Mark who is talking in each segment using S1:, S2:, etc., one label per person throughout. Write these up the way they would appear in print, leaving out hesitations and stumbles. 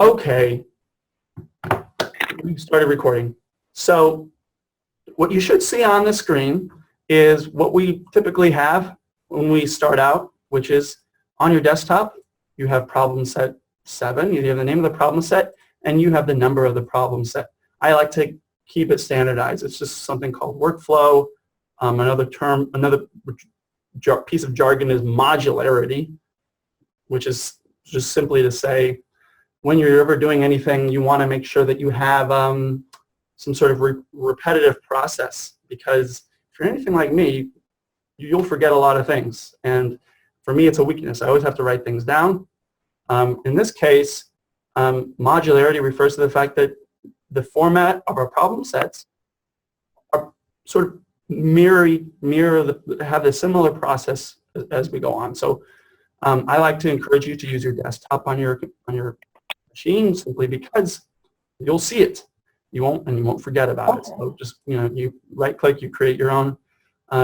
S1: Okay, we started recording. So what you should see on the screen is what we typically have when we start out, which is on your desktop, you have problem set 7, you have the name of the problem set, and you have the number of the problem set. I like to keep it standardized. It's just something called workflow. Another piece of jargon is modularity, which is just simply to say when you're ever doing anything, you want to make sure that you have some sort of repetitive process, because if you're anything like me, you'll forget a lot of things. And for me, it's a weakness. I always have to write things down. In this case, modularity refers to the fact that the format of our problem sets are sort of have a similar process as we go on. So I like to encourage you to use your desktop on your machine, simply because you'll see it. You won't forget about it. So just, you right-click, you create your own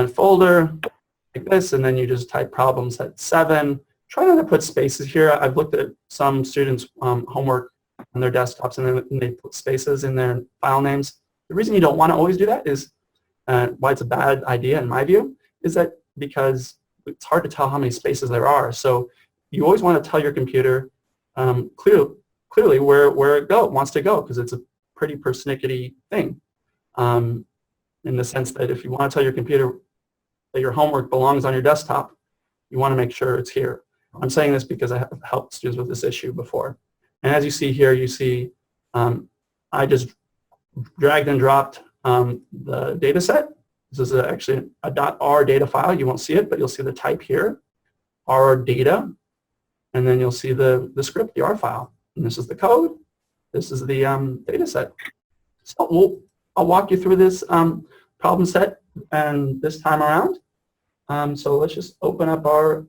S1: folder like this, and then you just type problem set 7. Try not to put spaces here. I've looked at some students' homework on their desktops, and then they put spaces in their file names. The reason you don't want to always do that is why it's a bad idea in my view, is that because it's hard to tell how many spaces there are. So you always want to tell your computer clearly where it wants to go, because it's a pretty persnickety thing, in the sense that if you want to tell your computer that your homework belongs on your desktop, you want to make sure it's here. I'm saying this because I have helped students with this issue before. And as you see here, you see I just dragged and dropped the data set. This is actually a .r data file. You won't see it, but you'll see the type here, R data, and then you'll see the script, the R file. And this is the code. This is the data set. So I'll walk you through this problem set and this time around. So let's just open up our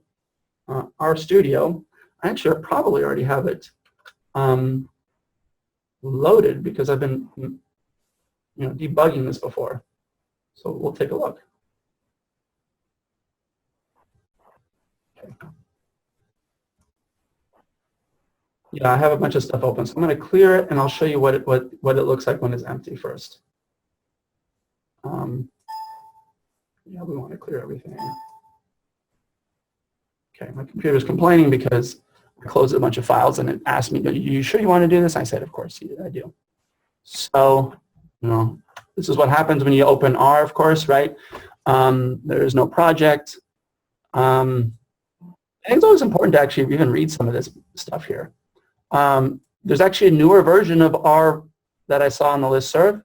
S1: studio. Actually, I probably already have it loaded because I've been debugging this before. So we'll take a look. Okay. Yeah, I have a bunch of stuff open, so I'm going to clear it, and I'll show you what it looks like when it's empty first. Yeah, we want to clear everything. Okay, my computer's complaining because I closed a bunch of files, and it asked me, "Are you sure you want to do this?" I said, "Of course, I do." So, this is what happens when you open R, of course, right? There is no project. I think it's always important to actually even read some of this stuff here. There's actually a newer version of R that I saw on the listserv,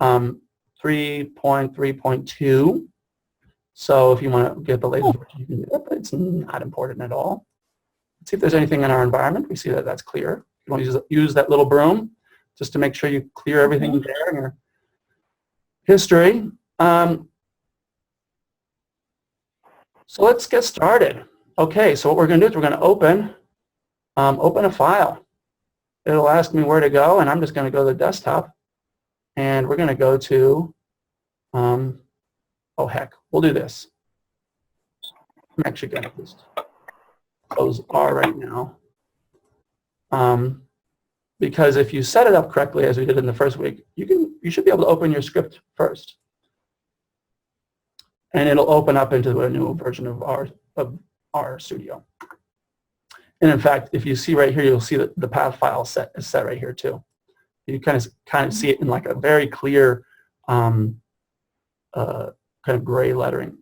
S1: 3.3.2. So if you want to get the latest version, you can do that, but it's not important at all. Let's see if there's anything in our environment. We see that that's clear. You want to use that little broom just to make sure you clear everything there in your history. So let's get started. Okay, so what we're going to do is we're going to open a file. It'll ask me where to go, and I'm just going to go to the desktop, and we're going to go to, oh heck, we'll do this. I'm actually going to just close R right now, because if you set it up correctly, as we did in the first week, you should be able to open your script first, and it'll open up into a new version of R Studio. And in fact, if you see right here, you'll see that the path file is set right here too. You kind of see it in like a very clear kind of gray lettering,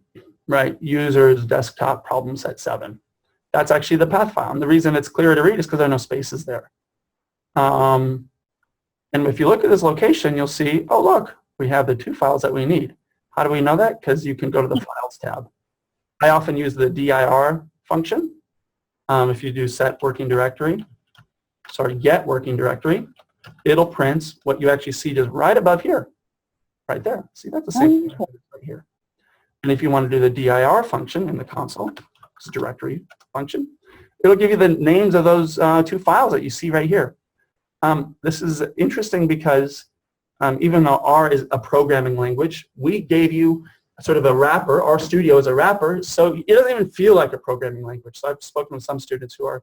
S1: right? Users desktop problem set 7. That's actually the path file. And the reason it's clearer to read is because there are no spaces there. And if you look at this location, you'll see, oh look, we have the 2 files that we need. How do we know that? Because you can go to the Files tab. I often use the dir function. If you do get working directory, it'll print what you actually see just right above here, right there. See, that's the same thing right here. And if you want to do the dir function in the console, it's a directory function, it'll give you the names of those 2 files that you see right here. This is interesting because even though R is a programming language, we gave you sort of a wrapper. R Studio is a wrapper, so it doesn't even feel like a programming language. So I've spoken with some students who are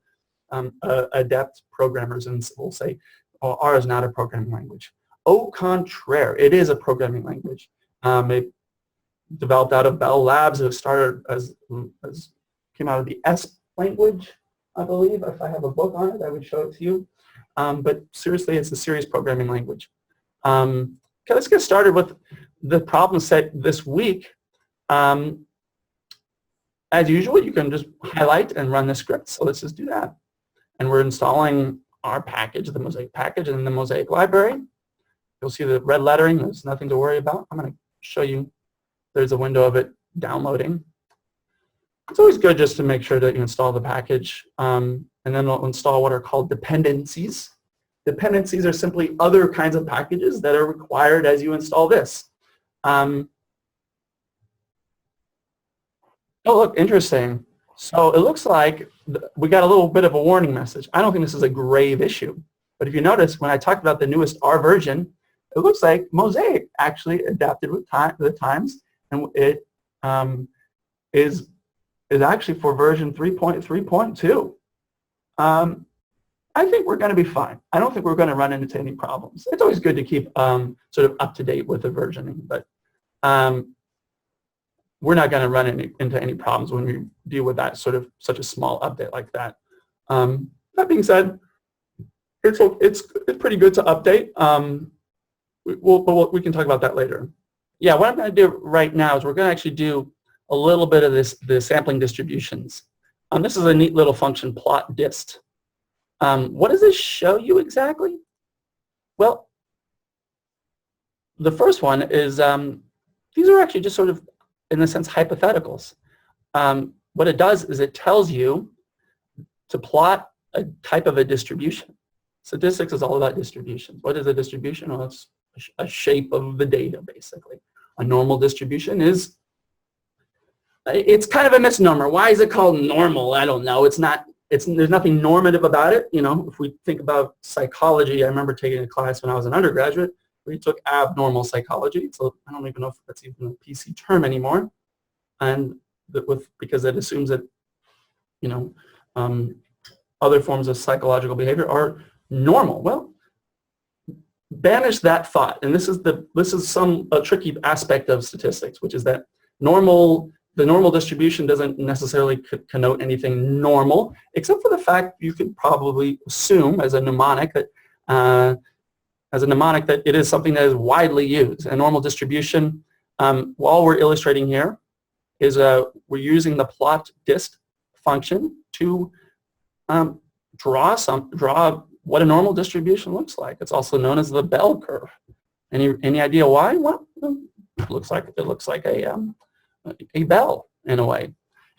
S1: adept programmers and will say, oh, R is not a programming language. Au contraire, it is a programming language. It developed out of Bell Labs. It started came out of the S language, I believe. If I have a book on it, I would show it to you. But seriously, it's a serious programming language. Okay, let's get started with the problem set this week. As usual, you can just highlight and run the script. So let's just do that. And we're installing our package, the Mosaic package, in the Mosaic library. You'll see the red lettering. There's nothing to worry about. I'm going to show you. There's a window of it downloading. It's always good just to make sure that you install the package. And then we'll install what are called dependencies. Dependencies are simply other kinds of packages that are required as you install this. Oh, look, interesting. So it looks like we got a little bit of a warning message. I don't think this is a grave issue. But if you notice, when I talked about the newest R version, it looks like Mosaic actually adapted with the times, and it is actually for version 3.3.2. I think we're going to be fine. I don't think we're going to run into any problems. It's always good to keep sort of up to date with the versioning, but we're not going to run into any problems when we deal with that such a small update like that. That being said, it's pretty good to update. We can talk about that later. Yeah, what I'm going to do right now is we're going to actually do a little bit of the sampling distributions. This is a neat little function, plot dist. What does this show you exactly? Well, the first one is these are actually just sort of, in a sense, hypotheticals. What it does is it tells you to plot a type of a distribution. Statistics is all about distributions. What is a distribution? Well, it's a shape of the data, basically. A normal distribution is, it's kind of a misnomer. Why is it called normal? I don't know. It's not. There's nothing normative about it. You know, if we think about psychology, I remember taking a class when I was an undergraduate. We took abnormal psychology. So I don't even know if that's even a PC term anymore, and because it assumes that, you know, other forms of psychological behavior are normal. Well, banish that thought, and this is a tricky aspect of statistics, which is that the normal distribution doesn't necessarily connote anything normal, except for the fact you could probably assume as a mnemonic that it is something that is widely used. A normal distribution, all we're illustrating here is we're using the plot dist function to draw what a normal distribution looks like. It's also known as the bell curve. Any idea why? Well, it looks like a bell in a way.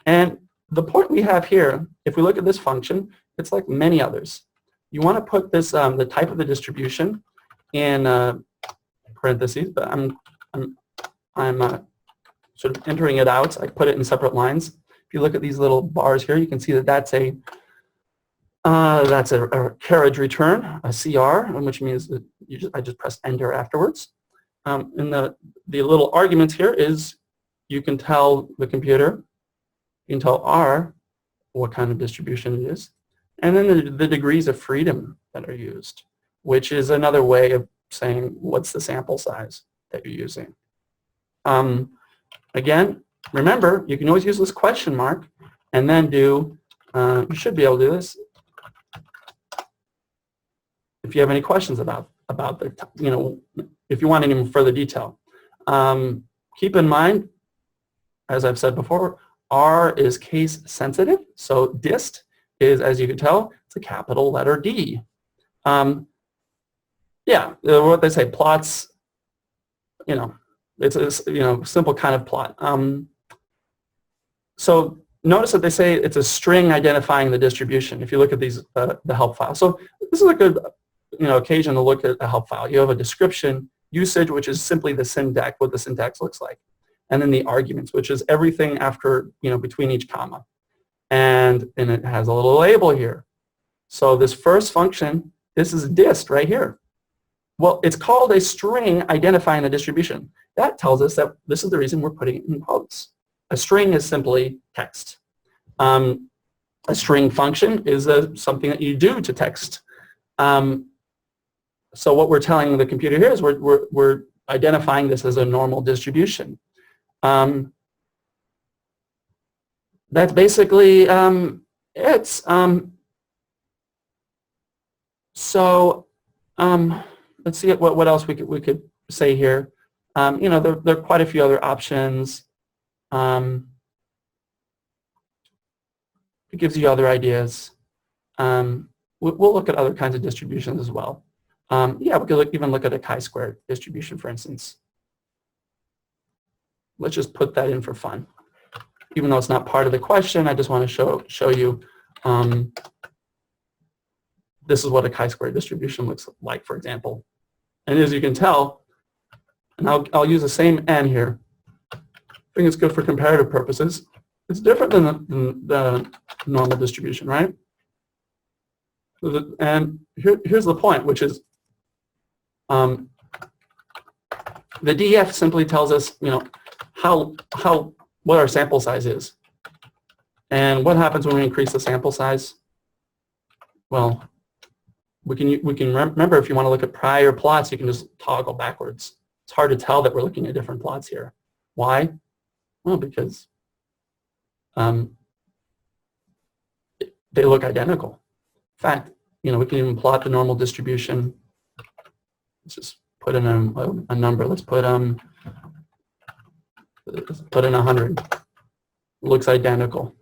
S1: And the point we have here, if we look at this function, it's like many others. You want to put this the type of the distribution in parentheses, but I'm sort of entering it out. I put it in separate lines. If you look at these little bars here, you can see that that's a carriage return, a CR, which means that I just press enter afterwards. And the little argument here is you can tell the computer, you can tell R what kind of distribution it is, and then the degrees of freedom that are used, which is another way of saying what's the sample size that you're using. Again, remember, you can always use this question mark and then do, you should be able to do this if you have any questions about the, you know, if you want any further detail. Keep in mind, as I've said before, R is case sensitive, so dist is, as you can tell, it's a capital letter D. Yeah, what they say, plots, you know, it's a simple kind of plot. So notice that they say it's a string identifying the distribution. If you look at these, the help file. So this is a good, occasion to look at a help file. You have a description, usage, which is simply the syntax, what the syntax looks like, and then the arguments, which is everything after, between each comma, and it has a little label here. So this first function, this is dist right here. Well, it's called a string identifying the distribution. That tells us that this is the reason we're putting it in quotes. A string is simply text. A string function is something that you do to text. So what we're telling the computer here is we're identifying this as a normal distribution. That's basically it. Let's see what else we could say here. You know, there are quite a few other options. It gives you other ideas. We'll look at other kinds of distributions as well. Yeah, we could even look at a chi-square distribution, for instance. Let's just put that in for fun. Even though it's not part of the question, I just want to show you this is what a chi-square distribution looks like, for example. And as you can tell, and I'll use the same n here. I think it's good for comparative purposes. It's different than the normal distribution, right? And here's the point, which is the df simply tells us, you know, what our sample size is. And what happens when we increase the sample size? Well, we can remember, if you want to look at prior plots, you can just toggle backwards. It's hard to tell that we're looking at different plots here. Why? Well, because they look identical. In fact, you know, we can even plot the normal distribution. Let's just put in a number. Let's put in 100. It looks identical.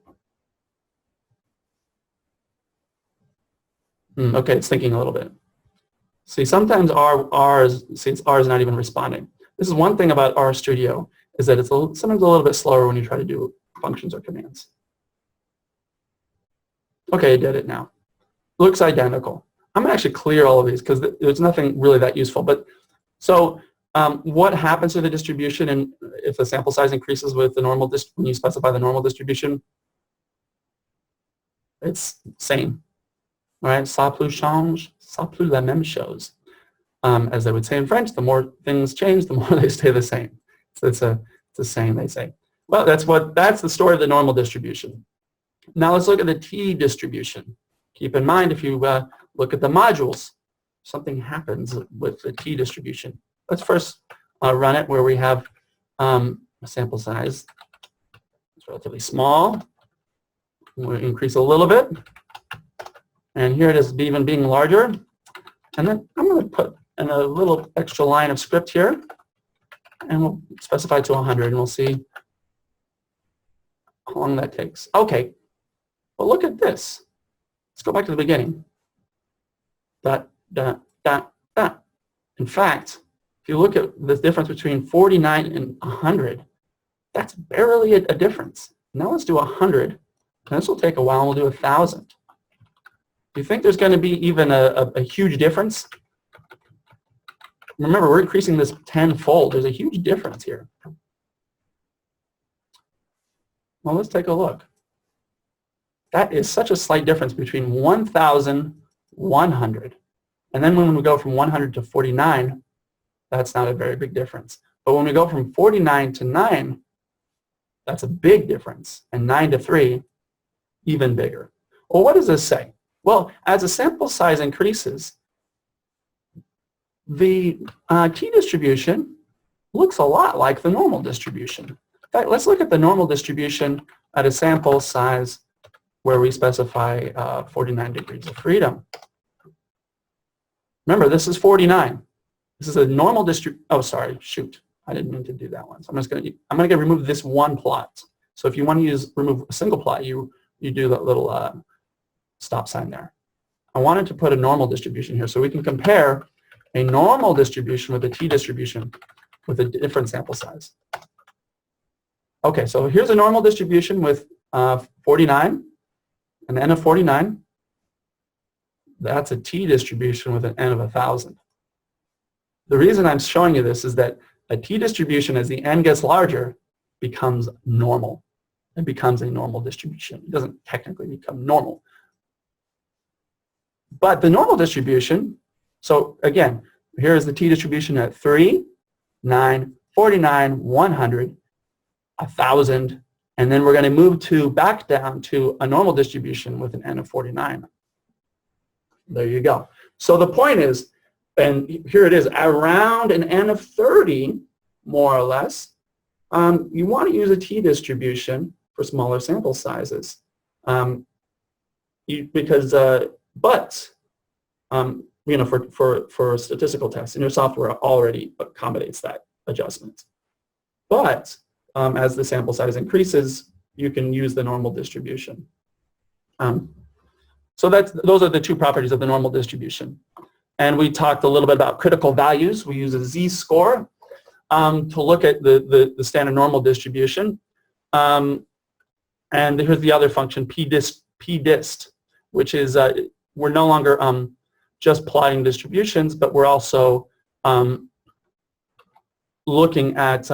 S1: Okay, it's thinking a little bit. See, sometimes R is not even responding. This is one thing about RStudio, is that it's sometimes a little bit slower when you try to do functions or commands. Okay, it did it now. Looks identical. I'm going to actually clear all of these because there's nothing really that useful. But so what happens to the distribution, and if the sample size increases with the normal when you specify the normal distribution? It's same. All right, ça plus change, ça plus la même chose. As they would say in French, the more things change, the more they stay the same. So it's the same, they say. Well, that's the story of the normal distribution. Now let's look at the t-distribution. Keep in mind, if you look at the modules, something happens with the t-distribution. Let's first run it where we have a sample size. It's relatively small. We'll increase a little bit. And here it is even being larger. And then I'm going to put in a little extra line of script here. And we'll specify to 100, and we'll see how long that takes. Okay, but look at this. Let's go back to the beginning. Dot, dot, dot, dot. In fact, if you look at the difference between 49 and 100, that's barely a difference. Now let's do 100, and this will take a while, and we'll do 1,000. Do you think there's going to be even a huge difference? Remember, we're increasing this 10-fold. There's a huge difference here. Well, let's take a look. That is such a slight difference between 1,100. And then when we go from 100 to 49, that's not a very big difference. But when we go from 49 to 9, that's a big difference. And 9 to 3, even bigger. Well, what does this say? Well, as the sample size increases, the t-distribution looks a lot like the normal distribution. In fact, let's look at the normal distribution at a sample size where we specify 49 degrees of freedom. Remember, this is 49. This is a normal distribution. Oh, sorry, shoot. I didn't mean to do that one. So I'm going to remove this one plot. So if you want to remove a single plot, you do that little stop sign there. I wanted to put a normal distribution here so we can compare a normal distribution with a t-distribution with a different sample size. Okay, so here's a normal distribution with 49, an n of 49. That's a t-distribution with an n of 1,000. The reason I'm showing you this is that a t-distribution, as the n gets larger, becomes normal. It becomes a normal distribution. It doesn't technically become normal. But the normal distribution, so again, here is the t-distribution at 3, 9, 49, 100, 1,000, And then we're going to move back down to a normal distribution with an n of 49. There you go. So the point is, and here it is, around an n of 30, more or less, you want to use a t-distribution for smaller sample sizes. For statistical tests, and your software already accommodates that adjustment. But as the sample size increases, you can use the normal distribution. So those are the two properties of the normal distribution. And we talked a little bit about critical values. We use a z-score to look at the standard normal distribution. And here's the other function, pdist, which is we're no longer just plotting distributions, but we're also looking at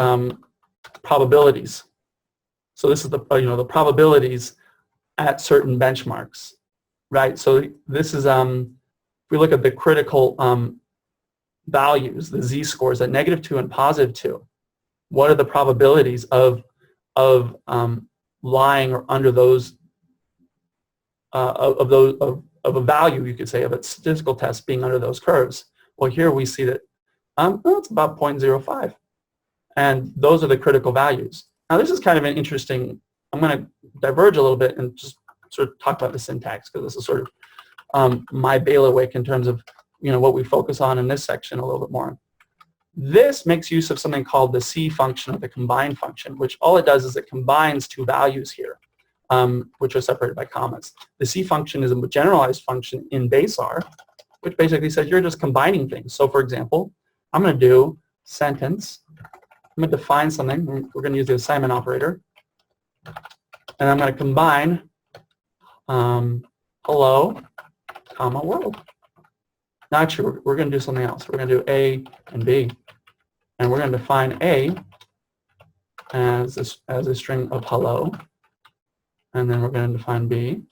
S1: probabilities. So this is the the probabilities at certain benchmarks, right? So this is if we look at the critical values, the z-scores at -2 and +2. What are the probabilities of lying or under those of a value, you could say, of a statistical test being under those curves? Well, here we see that it's about 0.05. And those are the critical values. Now, this is kind of an interesting, I'm going to diverge a little bit and just sort of talk about the syntax, because this is sort of my bailiwick in terms of what we focus on in this section a little bit more. This makes use of something called the C function, or the combine function, which all it does is it combines two values here, which are separated by commas. The C function is a generalized function in base R, which basically says you're just combining things. So for example, I'm going to do sentence. I'm going to define something. We're going to use the assignment operator. And I'm going to combine hello, comma, world. Now actually, we're going to do something else. We're going to do A and B. And we're going to define A as a string of hello. And then we're going to define B.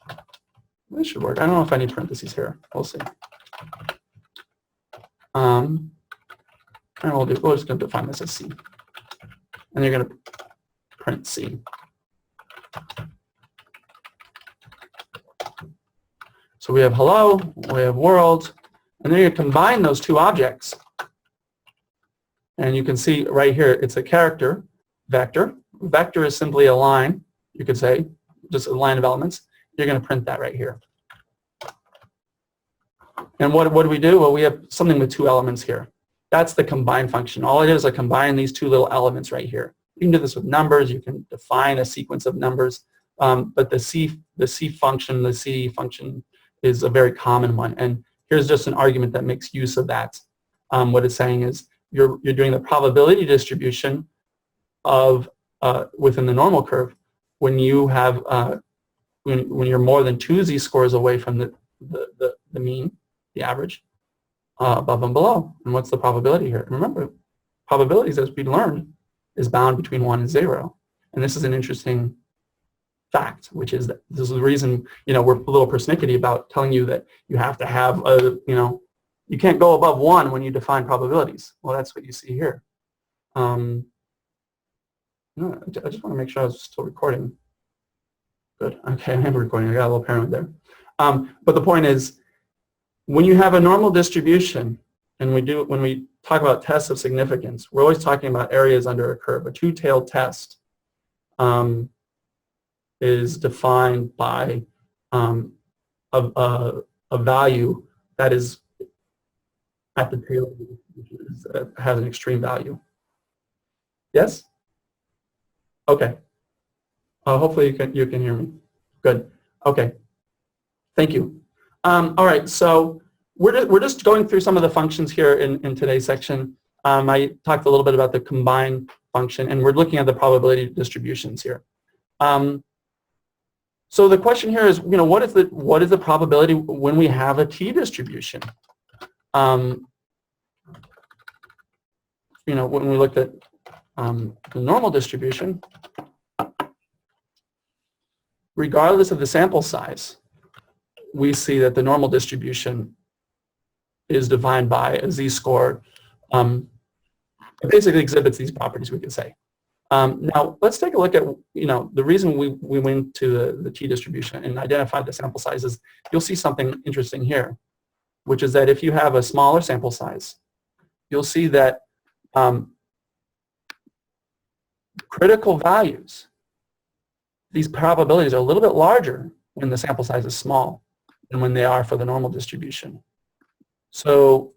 S1: This should work. I don't know if I need parentheses here. We'll see. And we're just going to define this as C. And you're going to print C. So we have hello, we have world, and then you combine those two objects. And you can see right here, it's a character vector. Vector is simply a line, you could say, just a line of elements. You're going to print that right here. And what do we do? Well, we have something with two elements here. That's the combine function. All it is combine these two little elements right here. You can do this with numbers. You can define a sequence of numbers. But the C function is a very common one. And here's just an argument that makes use of that. What it's saying is you're doing the probability distribution of within the normal curve when you have when you're more than 2 z-scores away from the mean, the average, above and below. And what's the probability here? Remember, probabilities, as we learned, is bound between 1 and 0. And this is an interesting fact, which is that this is the reason, we're a little persnickety about telling you that you have to have a, you can't go above 1 when you define probabilities. Well, that's what you see here. I just want to make sure I was still recording. Good. Okay, I am recording. I got a little paranoid there. But the point is, when you have a normal distribution, and when we talk about tests of significance, we're always talking about areas under a curve. A two-tailed test is defined by a value that is at the tail of the distribution, that has an extreme value. Yes? Okay. Hopefully you can hear me. Good. Okay. Thank you. All right. So we're just going through some of the functions here in today's section. I talked a little bit about the combine function, and we're looking at the probability distributions here. So the question here is, what is the probability when we have a t-distribution? When we looked at the normal distribution, regardless of the sample size, we see that the normal distribution is defined by a z-score. It basically exhibits these properties, we could say. Now, let's take a look at, the reason we went to the t-distribution and identified the sample sizes. You'll see something interesting here, which is that if you have a smaller sample size, you'll see that critical values, these probabilities are a little bit larger when the sample size is small than when they are for the normal distribution. So,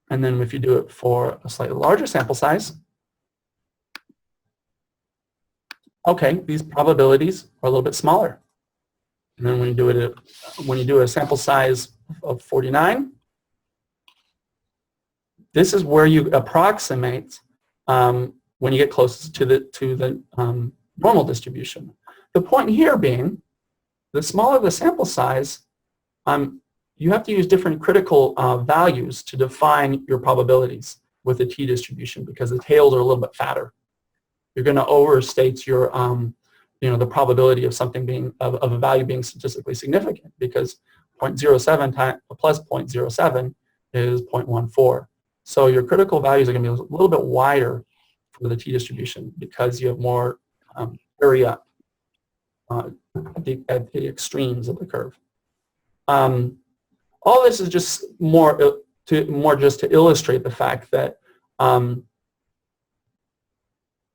S1: and then if you do it for a slightly larger sample size, okay, these probabilities are a little bit smaller. And then when you do a sample size of 49, this is where you approximate when you get close to the normal distribution. The point here being, the smaller the sample size, you have to use different critical values to define your probabilities with the t-distribution because the tails are a little bit fatter. You're going to overstate your, the probability of something being, of a value being statistically significant because 0.07 plus 0.07 is 0.14. So your critical values are going to be a little bit wider for the t-distribution because you have more area at the extremes of the curve. All this is just more just to illustrate the fact that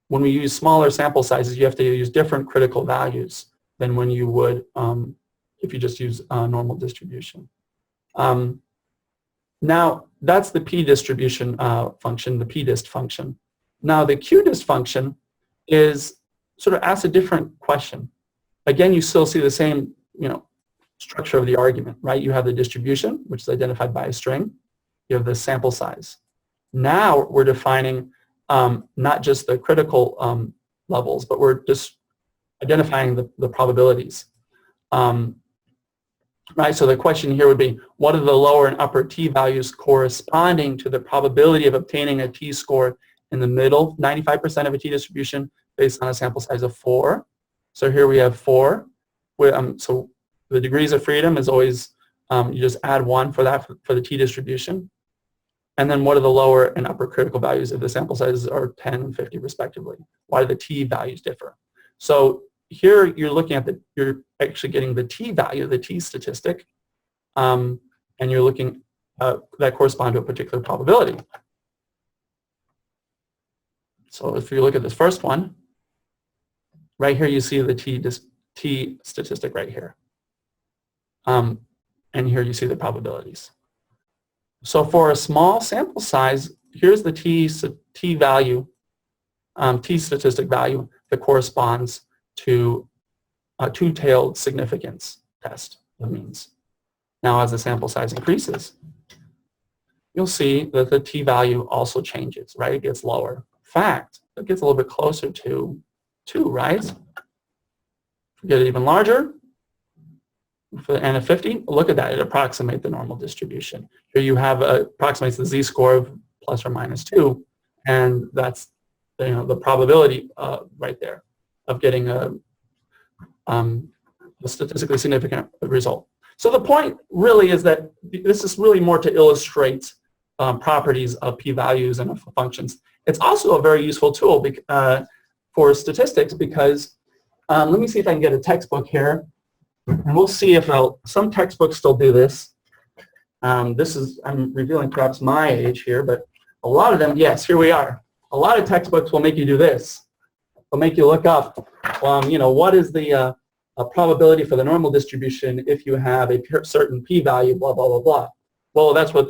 S1: when we use smaller sample sizes, you have to use different critical values than when you would if you just use normal distribution. Now, that's the p-distribution function, the p-dist function. Now, the q-dist function is sort of asks a different question. Again, you still see the same, structure of the argument, right? You have the distribution, which is identified by a string. You have the sample size. Now, we're defining not just the critical levels, but we're just identifying the probabilities. Right, so the question here would be, what are the lower and upper t-values corresponding to the probability of obtaining a t-score in the middle, 95% of a t-distribution based on a sample size of 4. So here we have 4. So the degrees of freedom is always, you just add 1 for that for the t-distribution. And then what are the lower and upper critical values if the sample sizes are 10 and 50 respectively? Why do the t-values differ? So here you're looking at you're actually getting the t-value, the t-statistic, and you're looking that correspond to a particular probability. So if you look at this first one, right here you see the t-statistic right here. And here you see the probabilities. So for a small sample size, here's the t-value, t-statistic value that corresponds to a two-tailed significance test of means. Now, as the sample size increases, you'll see that the t-value also changes, right? It gets lower. In fact, it gets a little bit closer to 2, right? If we get it even larger, for the n of 50, look at that. It approximates the normal distribution. Here you have approximates the z-score of plus or minus 2, and that's the probability right there of getting a statistically significant result. So the point really is that this is really more to illustrate properties of p-values and of functions. It's also a very useful tool for statistics because let me see if I can get a textbook here, and we'll see if some textbooks still do this. I'm revealing perhaps my age here, but a lot of them, yes, here we are. A lot of textbooks will make you do this. They'll make you look up, what is the probability for the normal distribution if you have a certain p-value, blah, blah, blah, blah. Well, that's what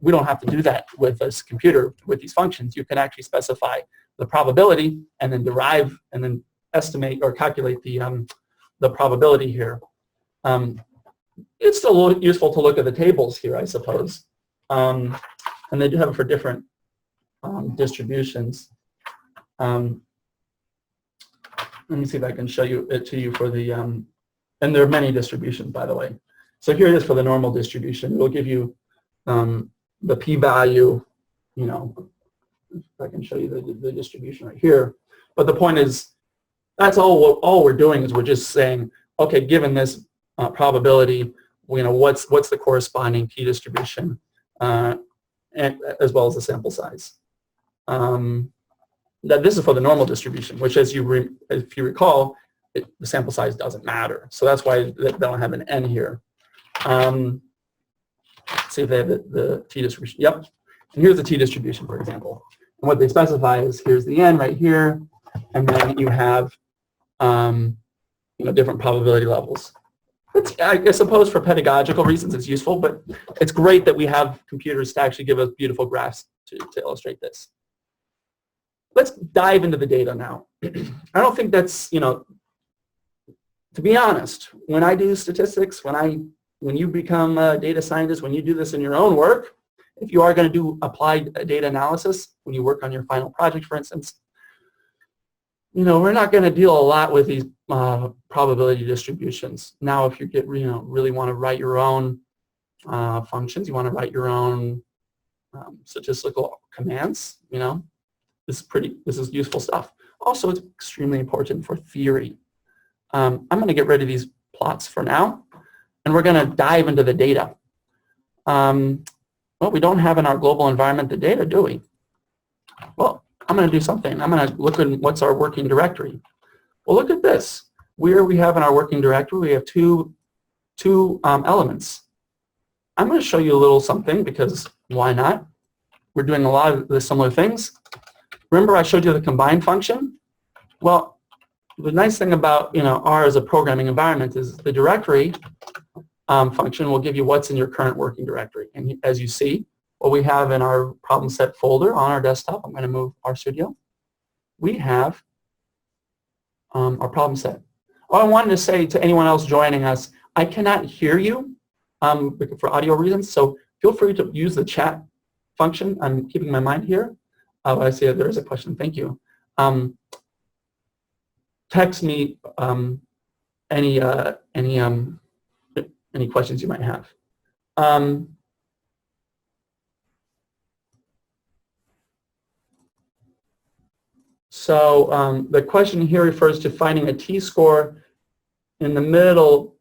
S1: we don't have to do that with this computer, with these functions. You can actually specify the probability and then derive and then estimate or calculate the probability here. It's still useful to look at the tables here, I suppose. And they do have it for different distributions. Let me see if I can show it to you for the, and there are many distributions, by the way. So here it is for the normal distribution. It will give you the p-value, if I can show you the distribution right here. But the point is, that's all we're doing is we're just saying, okay, given this probability, what's the corresponding t-distribution, and as well as the sample size. this is for the normal distribution, which if you recall, the sample size doesn't matter. So that's why they don't have an N here. Let's see if they have the t-distribution. Yep. And here's the t-distribution, for example. And what they specify is here's the N right here, and then you have different probability levels. I suppose for pedagogical reasons it's useful, but it's great that we have computers to actually give us beautiful graphs to illustrate this. Let's dive into the data now. I don't think that's, to be honest, when I do statistics, when you become a data scientist, when you do this in your own work, if you are going to do applied data analysis, when you work on your final project, for instance, we're not going to deal a lot with these probability distributions. Now, if you really want to write your own functions, you want to write your own statistical commands, this is useful stuff. Also, it's extremely important for theory. I'm going to get rid of these plots for now, and we're going to dive into the data. Well, we don't have in our global environment the data, do we? Well, I'm going to do something. I'm going to look at what's our working directory. Well, look at this. Where we have in our working directory, we have two elements. I'm going to show you a little something because why not? We're doing a lot of the similar things. Remember I showed you the combine function? Well, the nice thing about R as a programming environment is the directory function will give you what's in your current working directory. And as you see, what we have in our problem set folder on our desktop, I'm going to move RStudio, we have our problem set. Oh, I wanted to say to anyone else joining us, I cannot hear you for audio reasons, so feel free to use the chat function. I'm keeping my mind here. I see that there is a question. Thank you. Text me any questions you might have. So the question here refers to finding a t-score in the middle,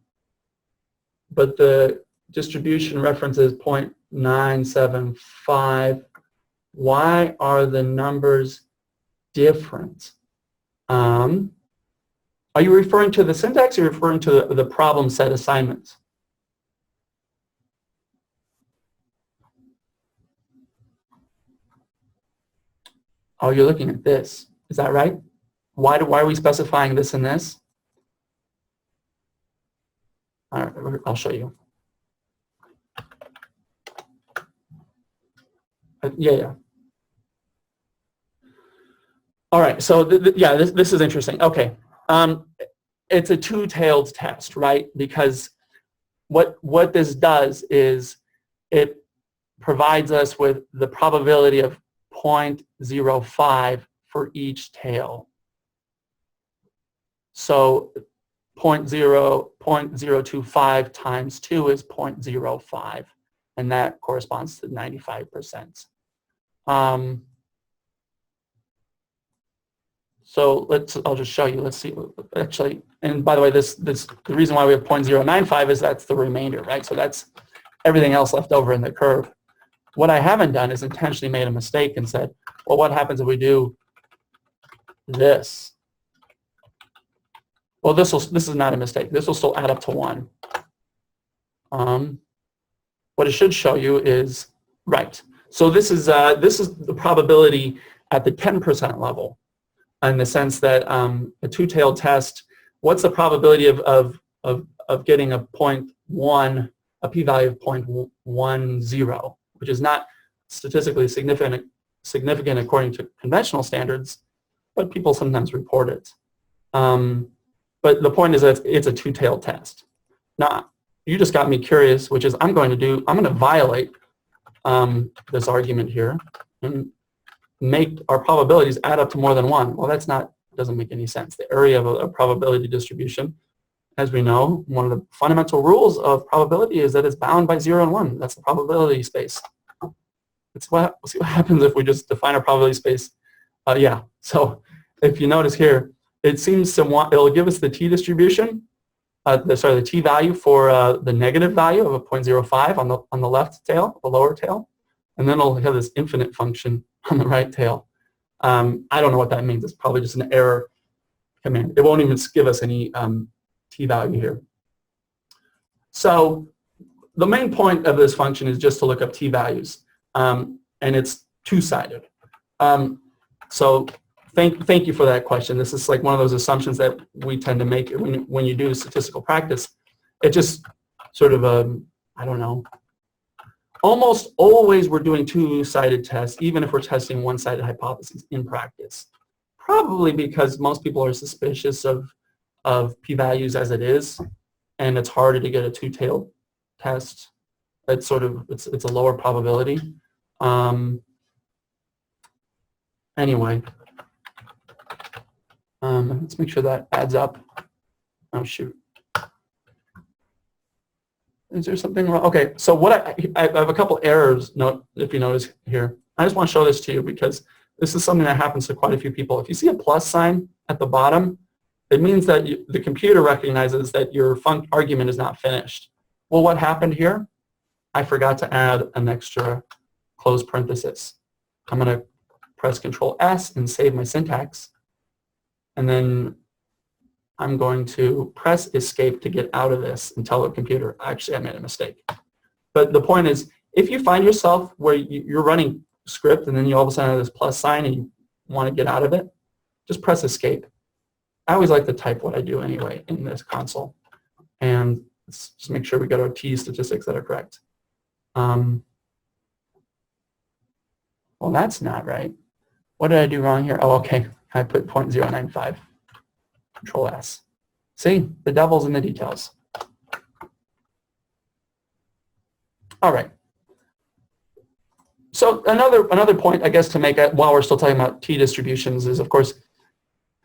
S1: but the distribution reference is 0.975. Why are the numbers different? Are you referring to the syntax or are you referring to the problem set assignments? Oh, you're looking at this. Is that right? Why are we specifying this and this? All right, I'll show you. Yeah. All right, so this is interesting. Okay, it's a two-tailed test, right? Because what this does is it provides us with the probability of 0.05 for each tail. So 0.025 times 2 is 0.05, and that corresponds to 95%. So I'll just show you. Let's see. Actually, and by the way, the reason why we have 0.095 is that's the remainder, right? So that's everything else left over in the curve. What I haven't done is intentionally made a mistake and said, well, what happens if we do this? Well, this is not a mistake. This will still add up to 1. What it should show you is right. So this is the probability at the 10% level, in the sense that a two-tailed test. What's the probability of getting a 0.1, a p-value of 0.10, which is not statistically significant according to conventional standards, but people sometimes report it. But the point is that it's a two-tailed test. Now, you just got me curious, which is I'm going to violate this argument here and make our probabilities add up to more than 1. Well, doesn't make any sense. The area of a probability distribution, as we know, one of the fundamental rules of probability is that it's bound by 0 and 1. That's the probability space. We'll see what happens if we just define a probability space. Yeah, so if you notice here, it seems somewhat, it'll give us the t-distribution, the t-value for the negative value of a 0.05 on the left tail, the lower tail, and then it'll have this infinite function on the right tail. I don't know what that means. It's probably just an error command. It won't even give us any t-value here. So the main point of this function is just to look up t-values, and it's two-sided. So thank you for that question. This is like one of those assumptions that we tend to make when you do statistical practice. It just sort of, I don't know, almost always we're doing two-sided tests, even if we're testing one-sided hypotheses in practice. Probably because most people are suspicious of p-values as it is, and it's harder to get a two-tailed test. It's sort of, it's a lower probability. Anyway, let's make sure that adds up. Oh shoot. Is there something wrong? Okay, so what I have a couple errors, if you notice here. I just want to show this to you because this is something that happens to quite a few people. If you see a plus sign at the bottom, it means that the computer recognizes that your argument is not finished. Well, what happened here? I forgot to add an extra close parenthesis. I'm going to press Control S and save my syntax. And then I'm going to press Escape to get out of this and tell the computer, actually, I made a mistake. But the point is, if you find yourself where you're running script and then you all of a sudden have this plus sign and you want to get out of it, just press Escape. I always like to type what I do anyway in this console. And let's just make sure we got our t statistics that are correct. Well, that's not right. What did I do wrong here? Oh, okay. I put 0.095. Control S. See, the devil's in the details. All right. So another point, I guess, to make while we're still talking about t-distributions is, of course,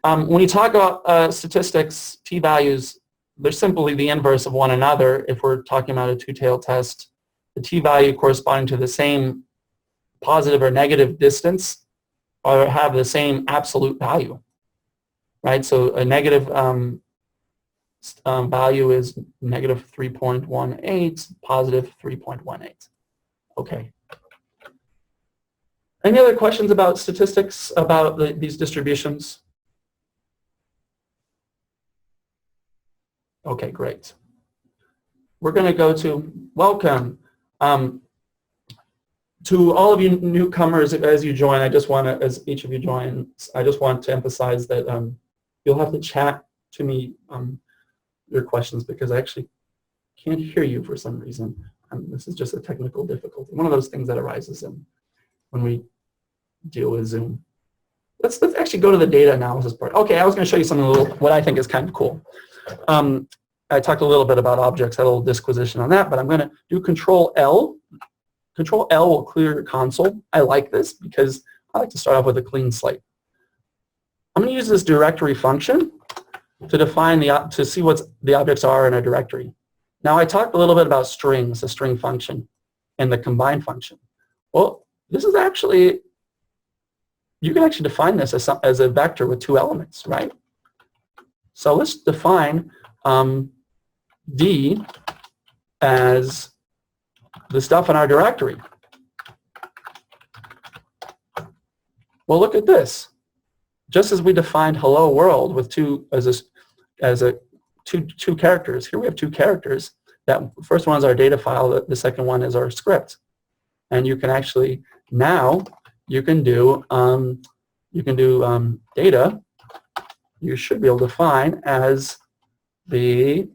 S1: when you talk about statistics, t-values, they're simply the inverse of one another. If we're talking about a two-tailed test, the t-value corresponding to the same positive or negative distance or have the same absolute value, right? So a negative value is negative 3.18, positive 3.18. Okay. Any other questions about statistics, about these distributions? Okay, great. We're going to go to welcome. To all of you newcomers, as you join, I just want to, as each of you join, I just want to emphasize that you'll have to chat to me your questions because I actually can't hear you for some reason. This is just a technical difficulty. One of those things that arises when we deal with Zoom. Let's actually go to the data analysis part. Okay, I was going to show you something what I think is kind of cool. I talked a little bit about objects, had a little disquisition on that, but I'm going to do Control L. Control L will clear your console. I like this because I like to start off with a clean slate. I'm going to use this directory function to define to see what the objects are in a directory. Now I talked a little bit about strings, the string function, and the combine function. Well, this is actually, you can actually define this as a vector with two elements, right? So let's define D as the stuff in our directory. Well, look at this. Just as we defined hello world with two characters, here we have two characters. That first one is our data file, the second one is our script. And you can actually, now you can do data, you should be able to define as the,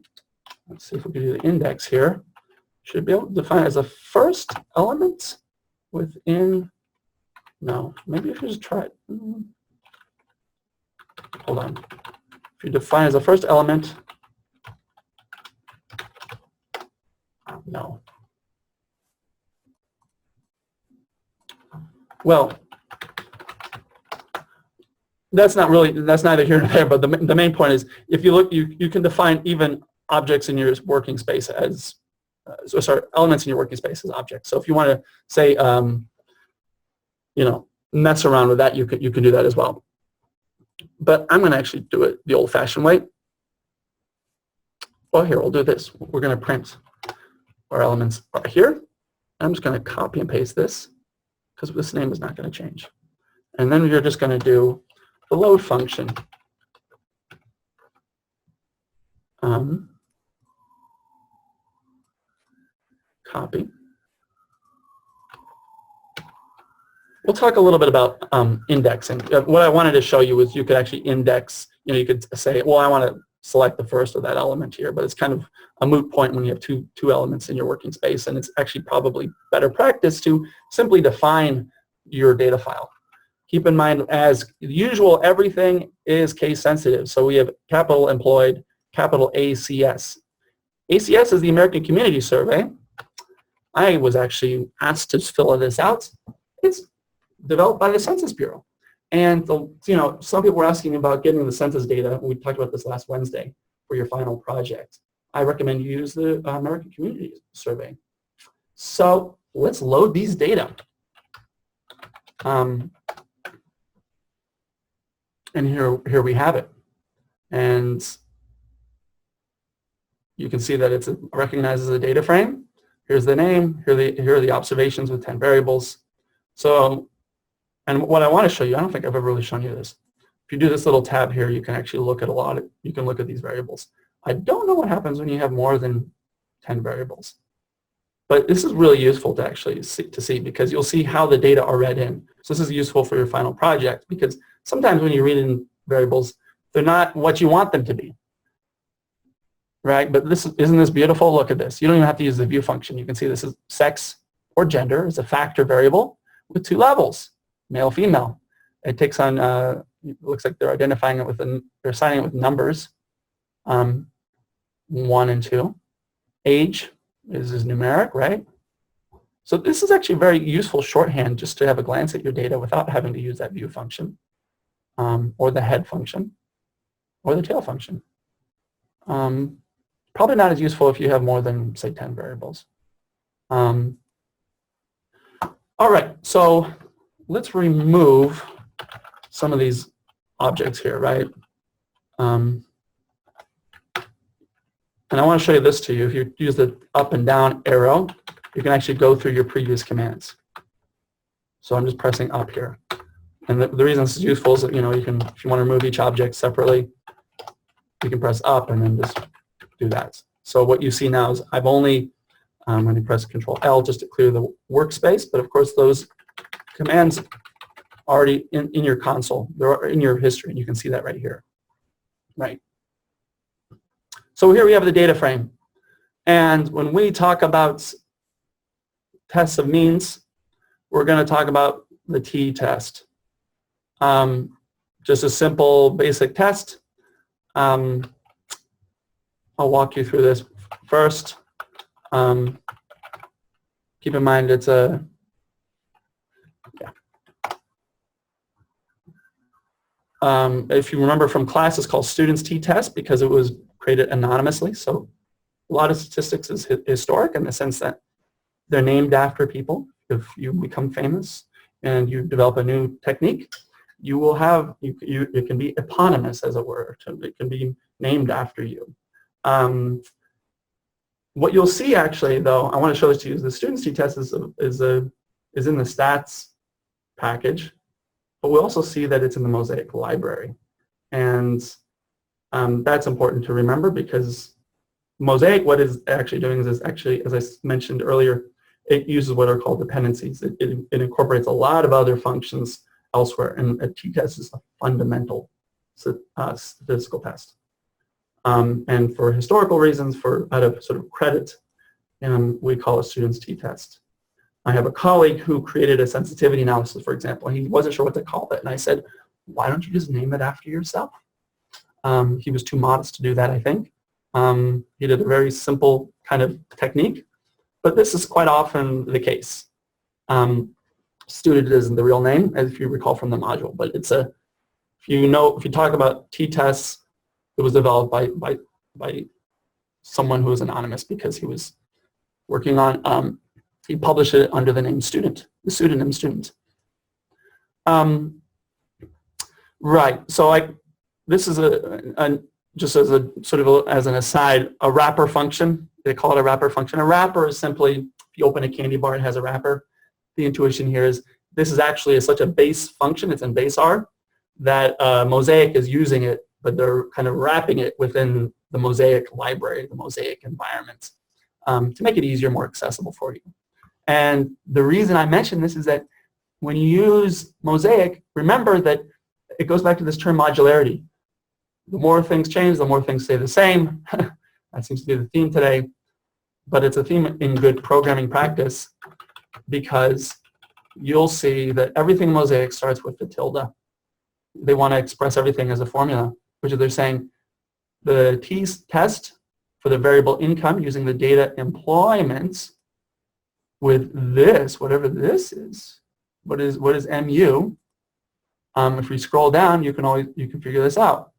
S1: let's see if we can do the index here, should be able to define as a first element within, no, maybe if you just try it. Hold on. If you define as a first element, no. Well, that's neither here nor there, but the main point is if you look, you can define even objects in your working space as, elements in your working space as objects. So if you want to say, mess around with that, you can do that as well. But I'm going to actually do it the old-fashioned way. Well, here, we'll do this. We're going to print our elements right here. I'm just going to copy and paste this because this name is not going to change. And then you're just going to do the load function. Copy. We'll talk a little bit about indexing. What I wanted to show you is you could actually index, you could say, well, I want to select the first of that element here, but it's kind of a moot point when you have two elements in your working space, and it's actually probably better practice to simply define your data file. Keep in mind, as usual, everything is case sensitive. So we have capital employed, capital ACS. ACS is the American Community Survey. I was actually asked to fill this out. It's developed by the Census Bureau. And some people were asking about getting the census data. We talked about this last Wednesday for your final project. I recommend you use the American Community Survey. So let's load these data. And here we have it. And you can see that it recognizes a data frame. Here's the name. Here are the observations with 10 variables. So, and what I want to show you, I don't think I've ever really shown you this. If you do this little tab here, you can actually look at you can look at these variables. I don't know what happens when you have more than 10 variables. But this is really useful to actually see because you'll see how the data are read in. So this is useful for your final project because sometimes when you read in variables, they're not what you want them to be. Right? But isn't this beautiful? Look at this. You don't even have to use the view function. You can see this is sex or gender is a factor variable with 2 levels, male, female. It takes on, it looks like they're identifying it they're assigning it with numbers, 1 and 2. Age is numeric, right? So this is actually very useful shorthand just to have a glance at your data without having to use that view function, or the head function, or the tail function. Probably not as useful if you have more than, say, 10 variables. All right, so let's remove some of these objects here, right? And I want to show you this to you. If you use the up and down arrow, you can actually go through your previous commands. So I'm just pressing up here. And the reason this is useful is that, you can, if you want to remove each object separately, you can press up and then just do that. So what you see now is I've only, when you press Control L just to clear the workspace, but of course those commands are already in your console. They're in your history, and you can see that right here. Right. So here we have the data frame. And when we talk about tests of means, we're going to talk about the t-test. Just a simple basic test. I'll walk you through this first. Keep in mind it's a, if you remember from class, it's called students t-test because it was created anonymously. So a lot of statistics is historic in the sense that they're named after people. If you become famous and you develop a new technique, you will have, it can be eponymous, as it were. It can be named after you. What you'll see actually, though, I want to show this to you, is the students t-test is in the stats package, but we also see that it's in the Mosaic library. And that's important to remember because Mosaic, what it's actually doing is actually, as I mentioned earlier, it uses what are called dependencies. It incorporates a lot of other functions elsewhere, and a t-test is a fundamental statistical test. And for historical reasons, out of sort of credit, we call it students t-test. I have a colleague who created a sensitivity analysis, for example, and he wasn't sure what to call it. And I said, why don't you just name it after yourself? He was too modest to do that, I think. He did a very simple kind of technique, but this is quite often the case. Student isn't the real name, as if you recall from the module, but it's a, if you talk about t-tests, it was developed by someone who was anonymous because he was working on, he published it under the name student, the pseudonym student. Right, so this is just as a sort of as an aside, a wrapper function. They call it a wrapper function. A wrapper is simply, if you open a candy bar, it has a wrapper. The intuition here is this is actually such a base function, it's in base R, that Mosaic is using it, but they're kind of wrapping it within the Mosaic library, the Mosaic environment, to make it easier, more accessible for you. And the reason I mention this is that when you use Mosaic, remember that it goes back to this term modularity. The more things change, the more things stay the same. That seems to be the theme today. But it's a theme in good programming practice because you'll see that everything in Mosaic starts with the tilde. They want to express everything as a formula, which is they're saying the test for the variable income using the data employment with this, whatever this is, what is MU? If we scroll down, you can figure this out.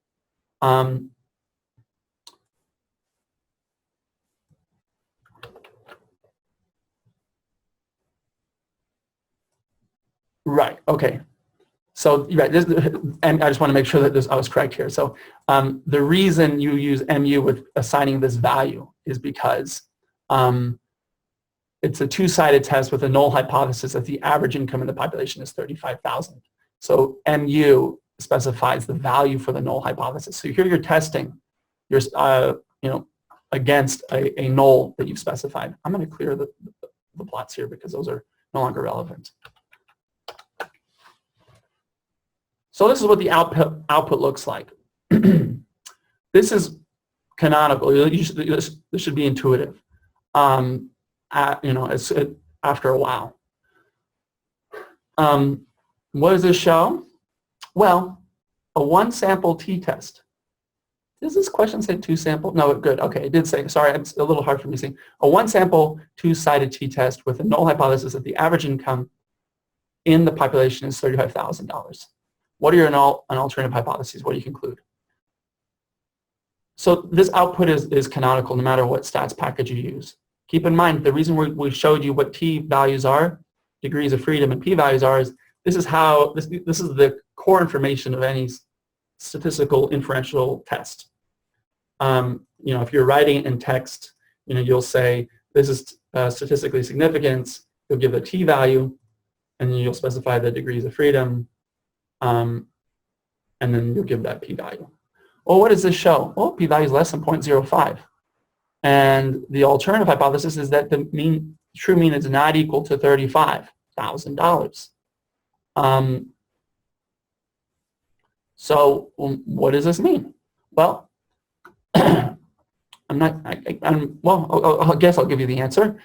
S1: Right. Okay. So right, and I just want to make sure that I was correct here. So the reason you use MU with assigning this value is because it's a two-sided test with a null hypothesis that the average income in the population is 35,000. So MU specifies the value for the null hypothesis. So here you're testing, you're against a null that you've specified. I'm going to clear the plots here because those are no longer relevant. So this is what the output looks like. This is canonical. This should be intuitive. After a while. What does this show? Well, a one-sample t-test. Does this question say two-sample? No, good. Okay, it did say. Sorry, it's a little hard for me to see. A one-sample, two-sided t-test with a null hypothesis that the average income in the population is $35,000. What are your null and alternative hypotheses? What do you conclude? So this output is canonical no matter what stats package you use. Keep in mind, the reason we showed you what t values are, degrees of freedom, and p values are, is this is the core information of any statistical inferential test. If you're writing it in text, you'll say this is statistically significant. You'll give the t value, and you'll specify the degrees of freedom, and then you'll give that p value. Well, what does this show? Well, p value is less than 0.05. And the alternative hypothesis is that the true mean is not equal to $35,000. So what does this mean? Well, I guess I'll give you the answer.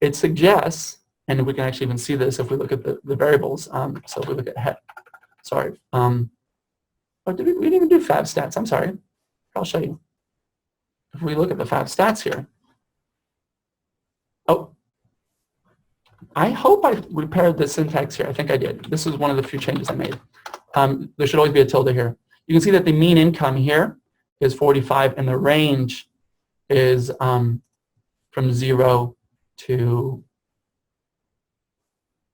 S1: It suggests, and we can actually even see this if we look at the variables. So if we look at we didn't even do fab stats. I'm sorry. I'll show you. If we look at the fab stats here. Oh, I hope I repaired the syntax here. I think I did. This is one of the few changes I made. There should always be a tilde here. You can see that the mean income here is 45, and the range is from 0 to.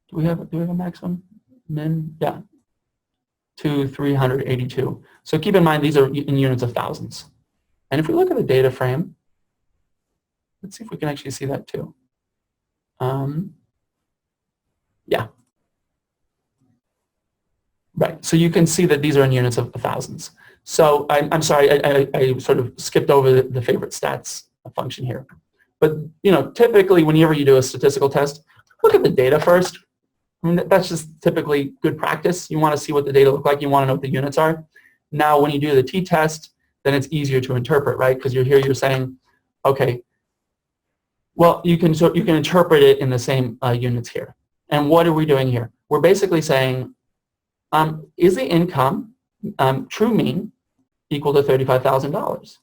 S1: Do we have a maximum? Min? Yeah. To 382. So keep in mind these are in units of thousands. And if we look at the data frame, let's see if we can actually see that too. Yeah. Right, so you can see that these are in units of thousands. So I'm sorry, I sort of skipped over the favorite stats function here. But typically whenever you do a statistical test, look at the data first. I mean, that's just typically good practice. You want to see what the data look like. You want to know what the units are. Now, when you do the t-test, then it's easier to interpret, right? Because you're saying, okay, well, you can interpret it in the same units here. And what are we doing here? We're basically saying, is the income true mean equal to $35,000?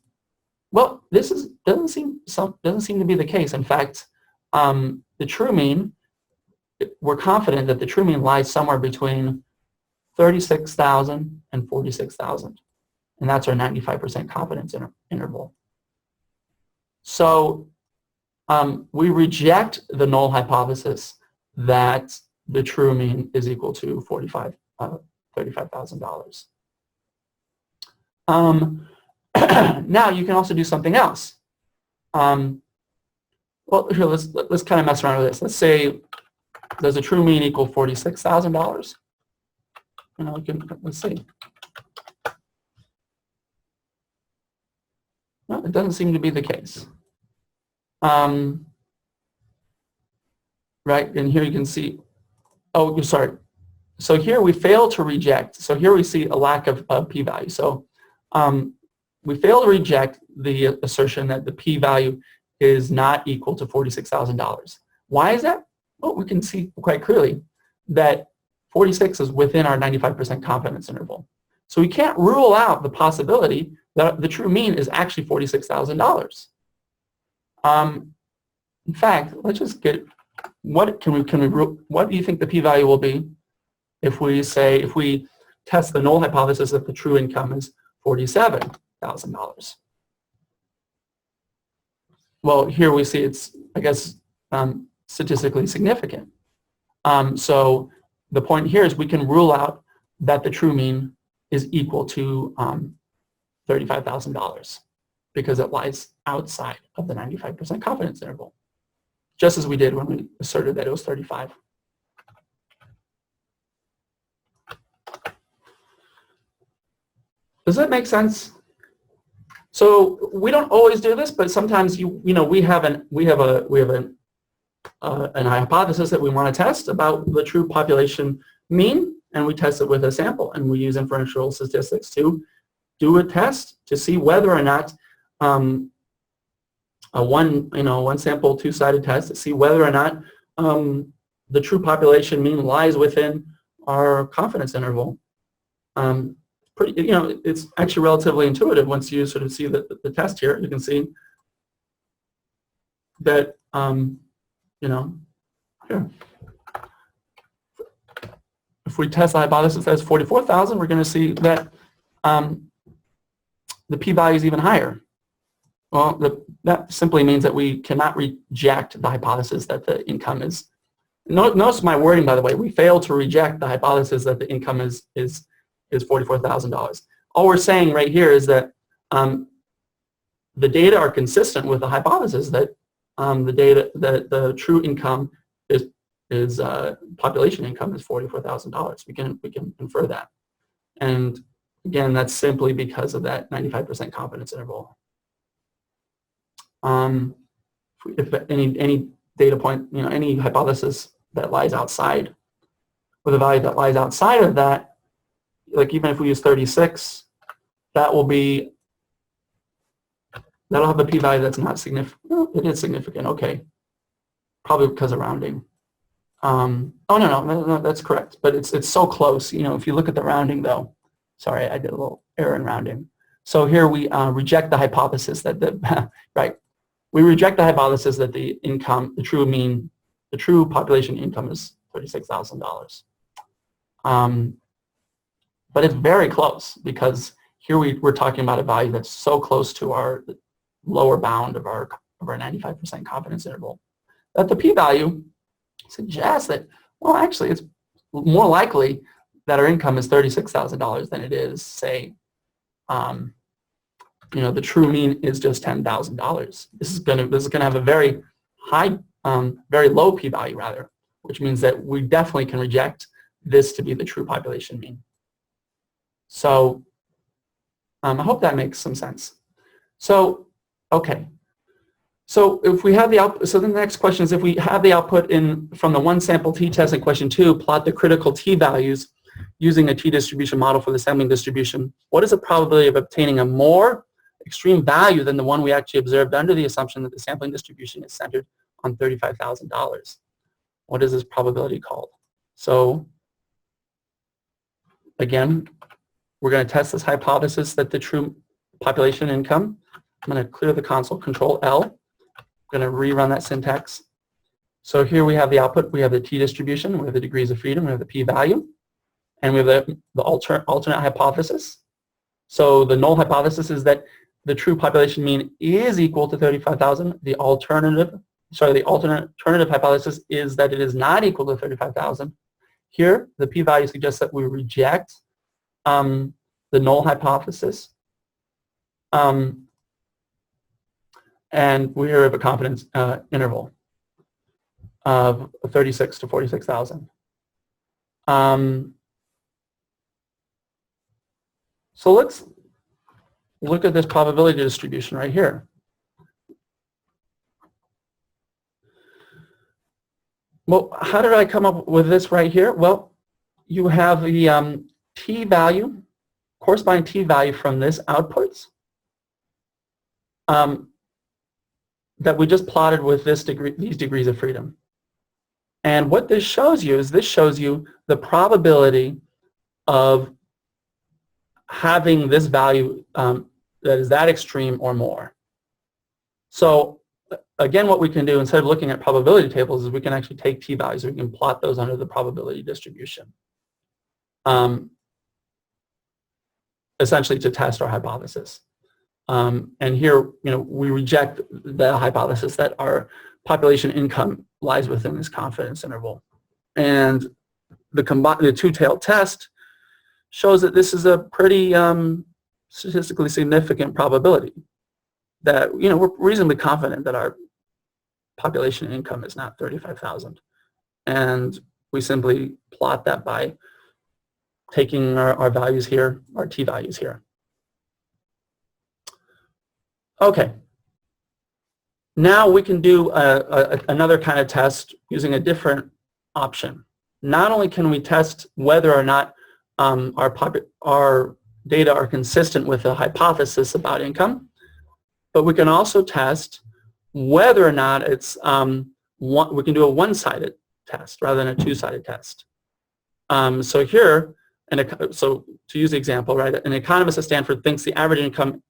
S1: Well, this doesn't seem to be the case. In fact, the true mean, we're confident that the true mean lies somewhere between 36,000 and 46,000. And that's our 95% confidence interval. So we reject the null hypothesis that the true mean is equal to $35,000. Now you can also do something else. Well, here let's kind of mess around with this. Let's say Does the true mean equal $46,000? You know, let's see. No, it doesn't seem to be the case. Right, and here you can see, oh, sorry. So here we fail to reject. So here we see a lack of p-value. So we fail to reject the assertion that the p-value is not equal to $46,000. Why is that? Well, we can see quite clearly that 46 is within our 95% confidence interval. So we can't rule out the possibility that the true mean is actually $46,000. In fact, let's just get, what do you think the p-value will be if we test the null hypothesis that the true income is $47,000? Well, here we see it's, I guess, statistically significant. So the point here is we can rule out that the true mean is equal to $35,000 because it lies outside of the 95% confidence interval, just as we did when we asserted that it was 35. Does that make sense? So we don't always do this, but sometimes we have a hypothesis that we want to test about the true population mean, and we test it with a sample, and we use inferential statistics to do a test to see whether or not one sample two-sided test to see whether or not the true population mean lies within our confidence interval. It's actually relatively intuitive once you sort of see the test here. You can see that here. If we test the hypothesis as 44,000, we're going to see that the p-value is even higher. Well, that simply means that we cannot reject the hypothesis that the income is. Notice my wording, by the way. We fail to reject the hypothesis that the income is $44,000. All we're saying right here is that the data are consistent with the hypothesis that the true income is population income is $44,000. We can infer that, and again, that's simply because of that 95% confidence interval. If any data point, any hypothesis that lies outside, with a value that lies outside of that, like even if we use 36, that'll have a p-value that's not significant. Well, it is significant, okay. Probably because of rounding. Oh no, that's correct. But it's so close. If you look at the rounding though, sorry, I did a little error in rounding. So here we reject the hypothesis that we reject the hypothesis that the income, the true population income is $36,000. But it's very close because here we're talking about a value that's so close to our lower bound of our 95% confidence interval that the p-value suggests that, well, actually, it's more likely that our income is $36,000 than it is, say, the true mean is just $10,000. This is going to have a very high, very low p-value rather, which means that we definitely can reject this to be the true population mean. So I hope that makes some sense. So, okay. So if we have the output, so the next question is, if we have the output from the one sample t-test in question 2, plot the critical t-values using a t-distribution model for the sampling distribution, what is the probability of obtaining a more extreme value than the one we actually observed under the assumption that the sampling distribution is centered on $35,000? What is this probability called? So again, we're going to test this hypothesis that the true population income. I'm going to clear the console, Control L. I'm going to rerun that syntax. So here we have the output. We have the t-distribution. We have the degrees of freedom. We have the p-value. And we have the alternate hypothesis. So the null hypothesis is that the true population mean is equal to 35,000. The alternative hypothesis is that it is not equal to 35,000. Here, the p-value suggests that we reject the null hypothesis. And we have a confidence interval. of 36 to 46,000. So let's look at this probability distribution right here. Well, how did I come up with this right here? Well, you have the t-value, corresponding t-value from this outputs that we just plotted with these degrees of freedom. And what this shows you is the probability of having this value that is that extreme or more. So again, what we can do instead of looking at probability tables is we can actually take t-values and we can plot those under the probability distribution, essentially to test our hypothesis. And here, we reject the hypothesis that our population income lies within this confidence interval. And the two-tailed test shows that this is a pretty statistically significant probability that, we're reasonably confident that our population income is not 35,000. And we simply plot that by taking our values here, our t-values here. Okay. Now we can do another kind of test using a different option. Not only can we test whether or not our data are consistent with a hypothesis about income, but we can also test whether or not it's we can do a one-sided test rather than a two-sided test. So here, so to use the example, right, an economist at Stanford thinks the average income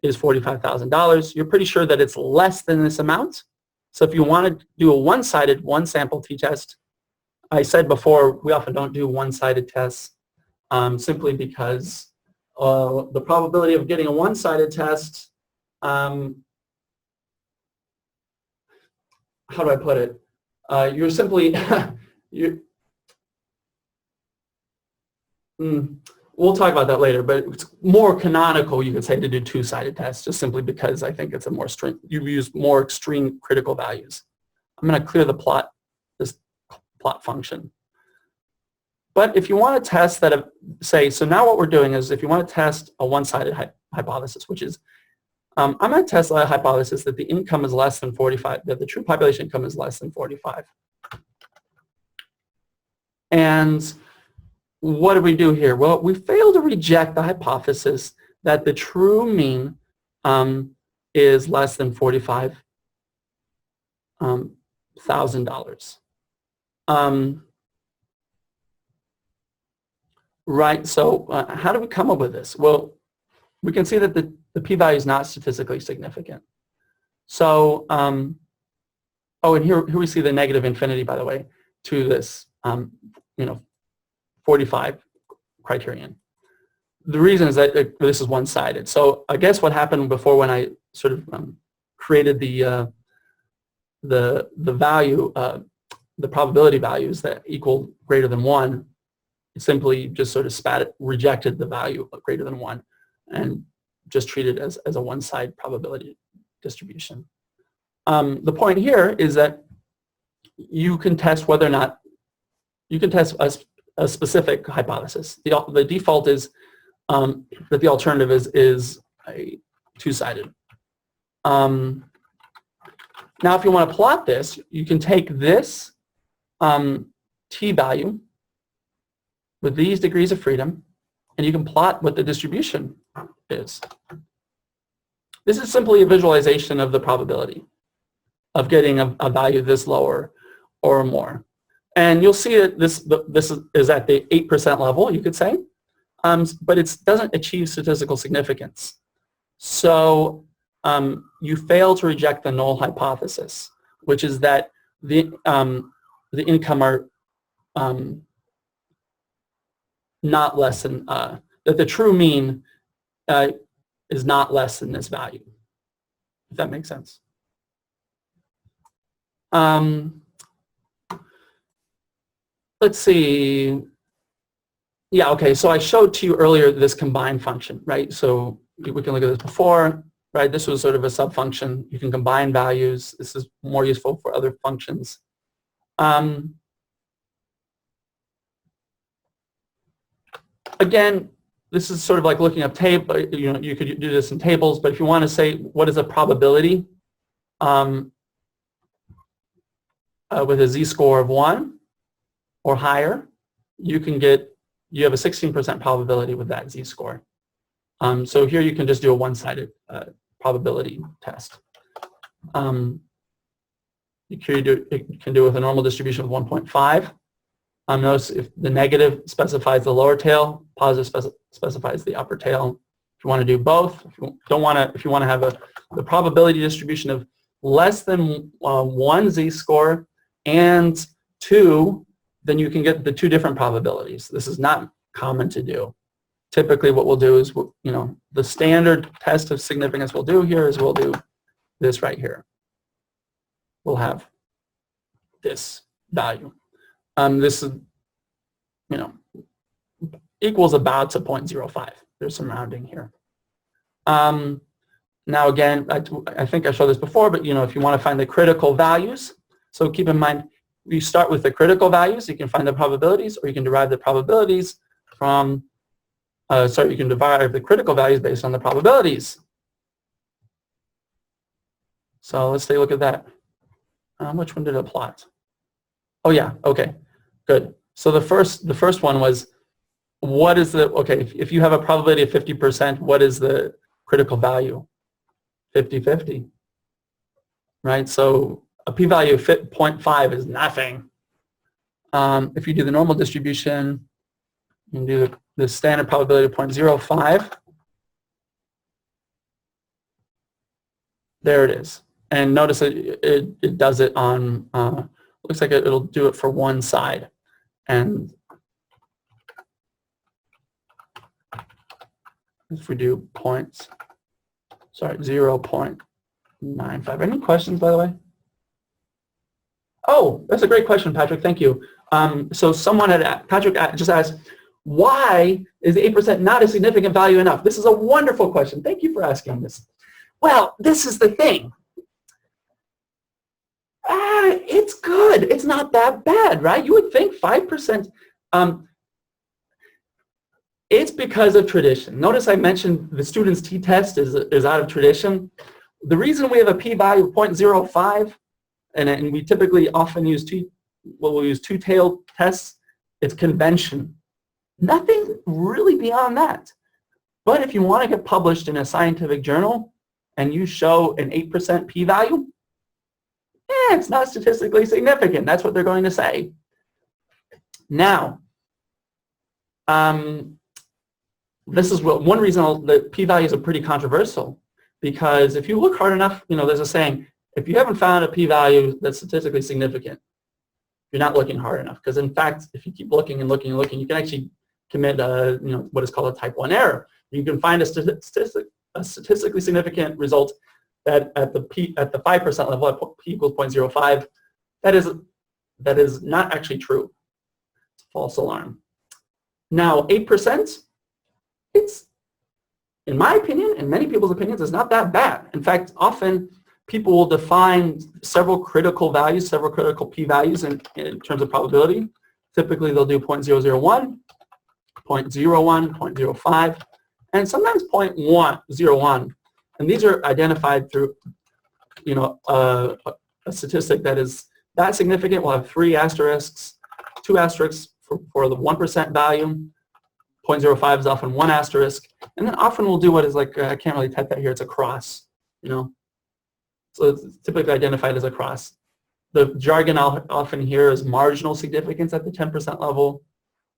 S1: is $45,000. You're pretty sure that it's less than this amount. So if you want to do a one-sided, one-sample t-test, I said before, we often don't do one-sided tests simply because the probability of getting a one-sided test, how do I put it? You're simply, we'll talk about that later, but it's more canonical, you could say, to do two-sided tests, just simply because I think it's a more you use more extreme critical values. I'm going to clear the plot, this plot function. But if you want to test that, so now what we're doing is if you want to test a one-sided hypothesis, which is, I'm going to test a hypothesis that the income is less than 45, that the true population income is less than 45. And what do we do here? Well, we fail to reject the hypothesis that the true mean is less than $45,000. Right, so how do we come up with this? Well, we can see that the p-value is not statistically significant. So, oh, and here we see the negative infinity, by the way, to this, 45 criterion. The reason is that this is one-sided. So I guess what happened before when I sort of created the value, the probability values that equal greater than 1, it simply just sort of rejected the value of greater than 1 and just treated it as a one-side probability distribution. The point here is that you can test whether or not, you can test a specific hypothesis. The default is that the alternative is a two-sided. Now, if you want to plot this, you can take this t-value with these degrees of freedom, and you can plot what the distribution is. This is simply a visualization of the probability of getting a value this lower or more. And you'll see that this is at the 8% level, you could say, but it doesn't achieve statistical significance. So you fail to reject the null hypothesis, which is that the income are not less than, that the true mean is not less than this value, if that makes sense. Let's see. Yeah, okay, so I showed to you earlier this combine function, right? So we can look at this before, right? This was sort of a subfunction. You can combine values. This is more useful for other functions. Again, this is sort of like looking up table. You know, you could do this in tables, but if you want to say what is a probability with a z-score of 1 or higher, you have a 16% probability with that z-score. So here you can just do a one-sided probability test. You can do it with a normal distribution of 1.5. Notice if the negative specifies the lower tail, positive specifies the upper tail. If you want to do both, if you want to have the probability distribution of less than 1 z-score and 2, then you can get the 2 different probabilities. This is not common to do. Typically what we'll do is, you know, the standard test of significance we'll do here is we'll do this right here. We'll have this value. This is, you know, equals about to 0.05. There's some rounding here. Now again, I think I showed this before, but you know, if you want to find the critical values, so keep in mind, you start with the critical values. You can find the probabilities, or you can derive the probabilities from. You can derive the critical values based on the probabilities. So let's take a look at that. Which one did it plot? Oh yeah, okay, good. So the first one was, what is the, okay, if you have a probability of 50%, what is the critical value? 50-50, right? So a p-value of 0.5 is nothing. If you do the normal distribution, you can do the standard probability of 0.05. There it is. And notice it does it on, looks like it'll do it for one side. And if we do 0.95. Any questions, by the way? Oh, that's a great question, Patrick. Thank you. So someone Patrick just asked, why is 8% not a significant value enough? This is a wonderful question. Thank you for asking this. Well, this is the thing. It's good. It's not that bad, right? You would think 5%. It's because of tradition. Notice I mentioned the student's t-test is out of tradition. The reason we have a p-value of 0.05, and we typically often use we'll use two-tailed tests, it's convention. Nothing really beyond that. But if you want to get published in a scientific journal and you show an 8% p-value, it's not statistically significant. That's what they're going to say. Now, this is one reason that p-values are pretty controversial, because if you look hard enough, you know, there's a saying, if you haven't found a p-value that's statistically significant, you're not looking hard enough. Because in fact, if you keep looking and looking and looking, you can actually commit what is called a type 1 error. You can find a statistically significant result that at the 5% level, at p equals 0.05, that is not actually true. It's a false alarm. Now, 8%, it's, in my opinion, and many people's opinions, is not that bad. In fact, often people will define several critical values, several critical p-values in terms of probability. Typically, they'll do 0.001, 0.01, 0.05, and sometimes 0.01. And these are identified through, you know, a statistic that is that significant. We'll have 3 asterisks, 2 asterisks for the 1% value. 0.05 is often 1 asterisk. And then often we'll do what is like, I can't really type that here, it's a cross, you know. So it's typically identified as a cross. The jargon I'll often hear is marginal significance at the 10% level,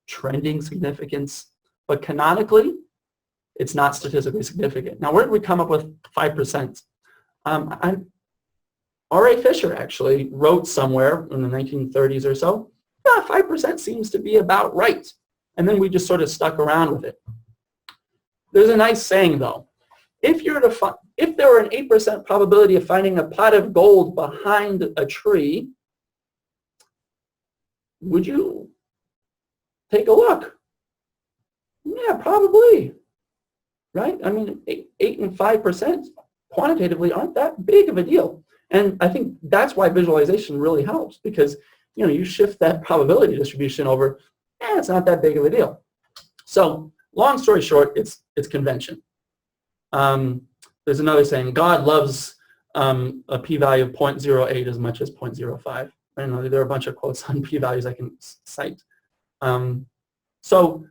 S1: trending significance, but canonically, it's not statistically significant. Now, where did we come up with 5%? R.A. Fisher actually wrote somewhere in the 1930s or so, 5% seems to be about right. And then we just sort of stuck around with it. There's a nice saying, though. If there were an 8% probability of finding a pot of gold behind a tree, would you take a look? Yeah, probably. Right? I mean, 8 and 5% quantitatively aren't that big of a deal. And I think that's why visualization really helps, because you shift that probability distribution over, it's not that big of a deal. So long story short, it's convention. There's another saying, God loves a p-value of 0.08 as much as 0.05. I know there are a bunch of quotes on p-values I can cite. So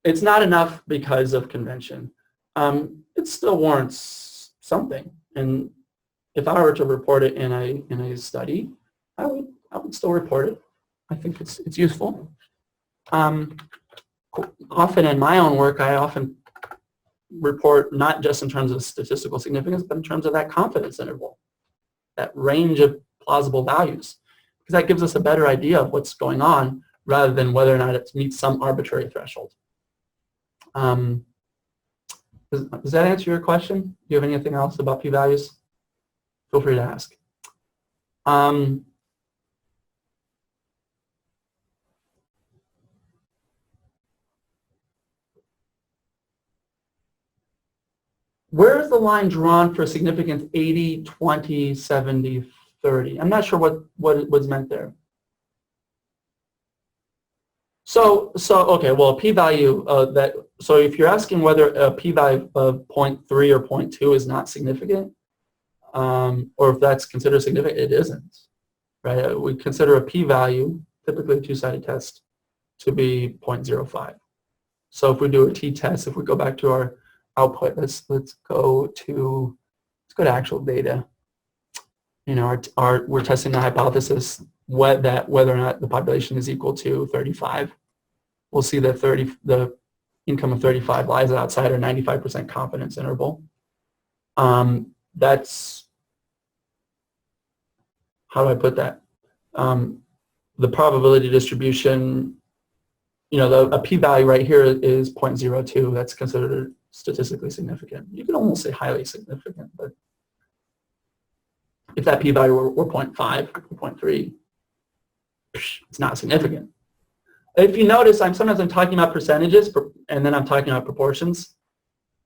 S1: it's not enough because of convention. It still warrants something. And if I were to report it in a study, I would still report it. I think it's useful. Often in my own work, I often report not just in terms of statistical significance, but in terms of that confidence interval, that range of plausible values, because that gives us a better idea of what's going on rather than whether or not it meets some arbitrary threshold. Does that answer your question? Do you have anything else about p-values? Feel free to ask. Where is the line drawn for significance 80, 20, 70, 30? I'm not sure what was meant there. So okay, well, p-value so if you're asking whether a p-value of 0.3 or 0.2 is not significant, or if that's considered significant, it isn't, right? We consider a p-value, typically a two-sided test, to be 0.05. So if we do a t-test, if we go back to our output, let's go to actual data. We're testing the hypothesis whether or not the population is equal to 35. We'll see that the income of 35 lies outside our 95% confidence interval. That's, how do I put that? The probability distribution, a p-value right here is 0.02. That's considered statistically significant. You can almost say highly significant, but if that p-value were 0.5 or 0.3, it's not significant. If you notice, sometimes I'm talking about percentages, and then I'm talking about proportions.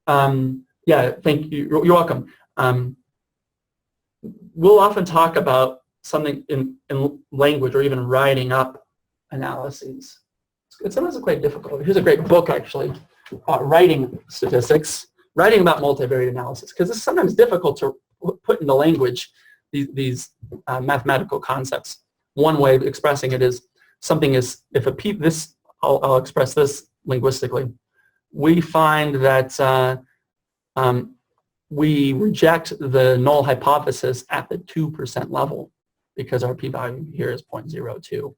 S1: Yeah, thank you. You're welcome. We'll often talk about something in language or even writing up analyses. Sometimes it's quite difficult. Here's a great book, actually, Writing Statistics, writing about multivariate analysis, because it's sometimes difficult to put into language these mathematical concepts. One way of expressing it is something is, if I'll express this linguistically. We find that we reject the null hypothesis at the 2% level because our p-value here is 0.02.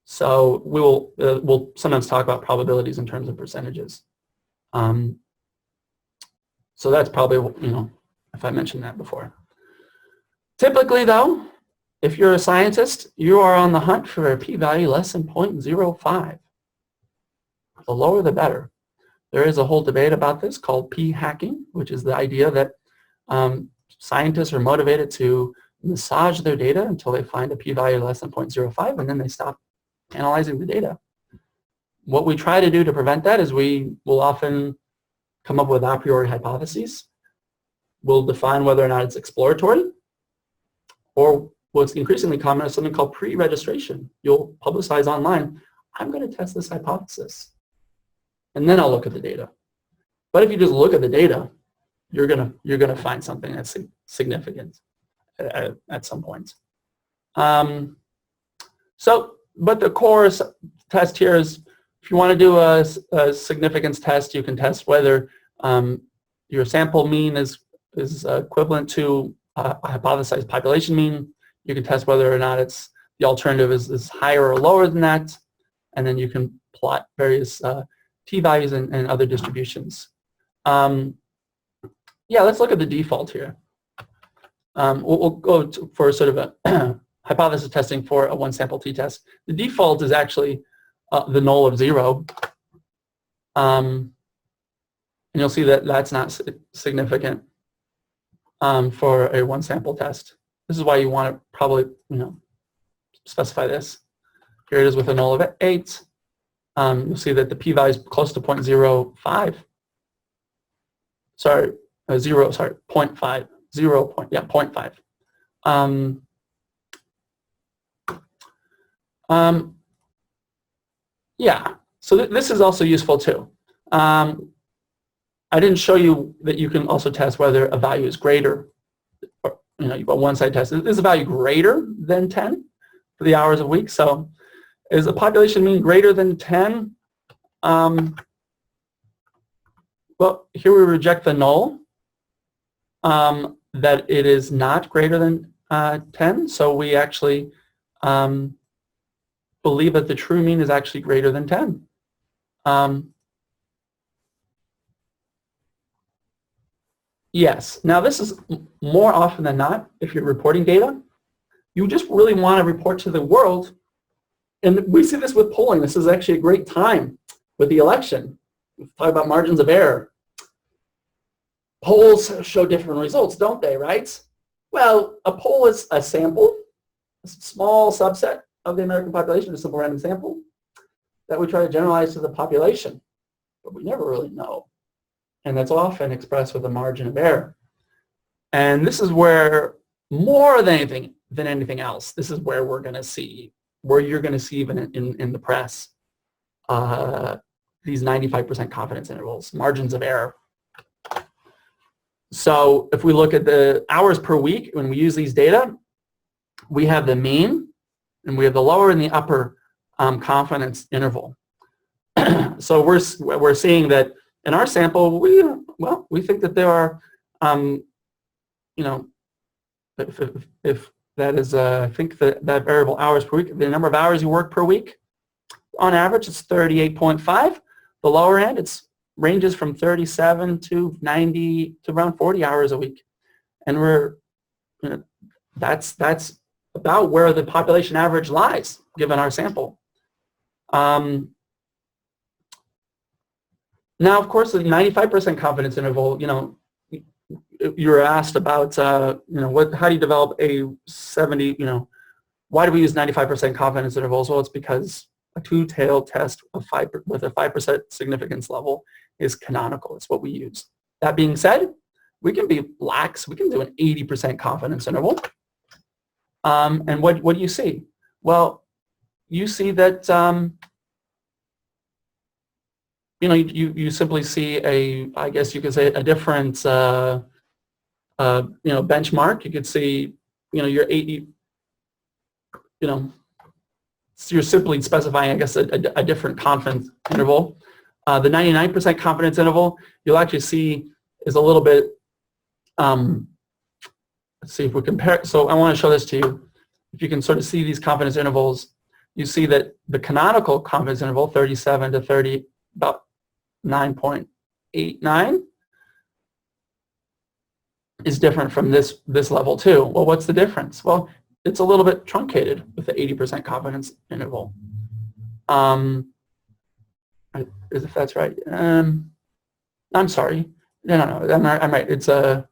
S1: So we'll sometimes talk about probabilities in terms of percentages. So that's probably, if I mentioned that before. Typically, though, if you're a scientist, you are on the hunt for a p-value less than 0.05. The lower, the better. There is a whole debate about this called p-hacking, which is the idea that scientists are motivated to massage their data until they find a p-value less than 0.05, and then they stop analyzing the data. What we try to do to prevent that is we will often come up with a priori hypotheses. We'll define whether or not it's exploratory, or what's increasingly common is something called pre-registration. You'll publicize online, I'm going to test this hypothesis, and then I'll look at the data. But if you just look at the data, you're gonna find something that's significant at some point. But the core test here is, if you want to do a significance test, you can test whether your sample mean is equivalent to a hypothesized population mean. You can test whether or not the alternative is higher or lower than that, and then you can plot various t-values and other distributions. Yeah, let's look at the default here. We'll go for sort of a hypothesis testing for a one-sample t-test. The default is actually the null of 0. And you'll see that that's not significant for a one-sample test. This is why you want to probably, specify this. Here it is with a null of 8. You'll see that the p-value is close to 0.05. Sorry, 0.5. 0.5. Yeah, so this is also useful too. I didn't show you that you can also test whether a value is greater, or, you've got one-side test. Is a value greater than 10 for the hours a week? So is the population mean greater than 10? Well, here we reject the null, that it is not greater than 10. So we actually believe that the true mean is actually greater than 10. Yes. Now this is more often than not, if you're reporting data, you just really want to report to the world. And we see this with polling. This is actually a great time with the election. We talk about margins of error. Polls show different results, don't they, right? Well, a poll is a sample, a small subset of the American population, a simple random sample that we try to generalize to the population, but we never really know. And that's often expressed with a margin of error. And this is where, more than anything else, this is where we're going to see, where you're going to see even in the press, these 95% confidence intervals, margins of error. So if we look at the hours per week, when we use these data, we have the mean, and we have the lower and the upper confidence interval. So we're seeing that in our sample, we think that there are, if that is, I think that variable hours per week, the number of hours you work per week, on average, it's 38.5. The lower end, it's ranges from 37 to 90 to around 40 hours a week, and that's about where the population average lies, given our sample. Now, of course, the 95% confidence interval, you were asked about, how do you develop a 70, why do we use 95% confidence intervals? Well, it's because a two-tailed test with a 5% significance level is canonical. It's what we use. That being said, we can be lax. We can do an 80% confidence interval. And what do you see? Well, you see that, you simply see I guess you could say a different, benchmark. You could see, your 80, so you're simply specifying, I guess, a different confidence interval. The 99% confidence interval, you'll actually see is a little bit, let's see if we compare. So I want to show this to you. If you can sort of see these confidence intervals, you see that the canonical confidence interval, 37 to 30, about 9.89, is different from this level too. Well, what's the difference? Well, it's a little bit truncated with the 80% confidence interval. If that's right. I'm sorry. No, I'm right. It's and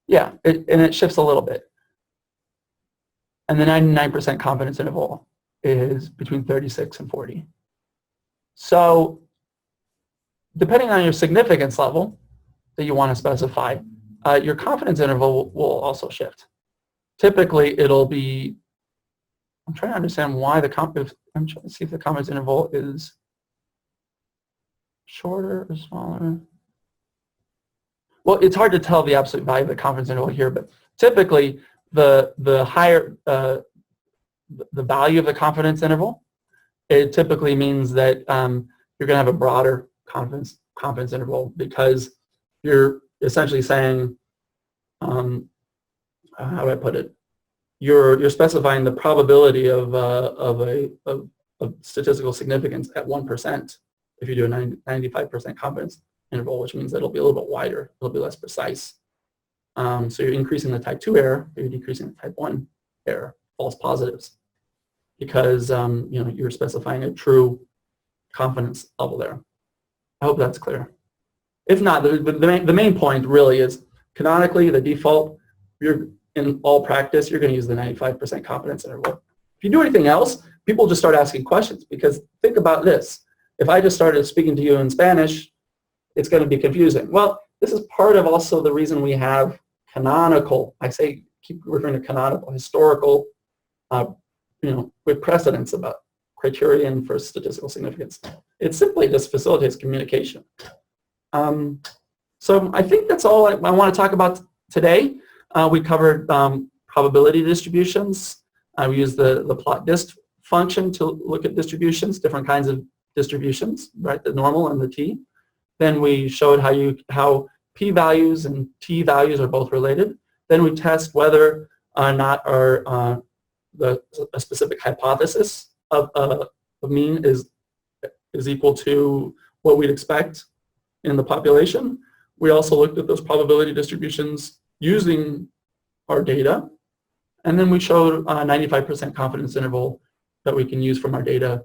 S1: it shifts a little bit. And the 99% confidence interval is between 36 and 40. So depending on your significance level that you want to specify, your confidence interval will also shift. Typically, it'll be, I'm trying to understand why I'm trying to see if the confidence interval is shorter or smaller. Well, it's hard to tell the absolute value of the confidence interval here, but typically the higher the value of the confidence interval, it typically means that you're going to have a broader confidence interval, because you're essentially saying, how do I put it? You're specifying the probability of statistical significance at 1% if you do a 95% confidence interval, which means that it'll be a little bit wider, a little bit less precise. So you're increasing the type 2 error, you're decreasing the type 1 error, false positives, because you're specifying a true confidence level there. I hope that's clear. If not, the main point really is, canonically, the default, in all practice, you're going to use the 95% confidence interval. If you do anything else, people just start asking questions, because think about this. If I just started speaking to you in Spanish, it's going to be confusing. Well, this is part of also the reason we have canonical, keep referring to canonical, historical with precedence about criterion for statistical significance. It simply just facilitates communication. So I think that's all I want to talk about today. We covered probability distributions. We used the plot dist function to look at distributions, different kinds of distributions, right? The normal and the t. Then we showed how p-values and t-values are both related. Then we test whether or not a specific hypothesis of mean is equal to what we'd expect in the population. We also looked at those probability distributions using our data. And then we showed a 95% confidence interval that we can use from our data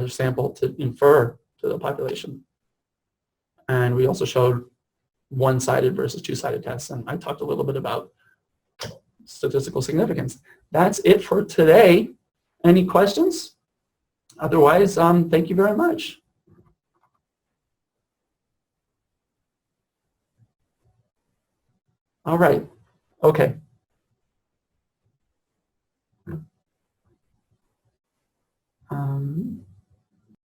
S1: sample to infer to the population. And we also showed one-sided versus two-sided tests. And I talked a little bit about statistical significance. That's it for today. Any questions? Otherwise, thank you very much. All right. Okay.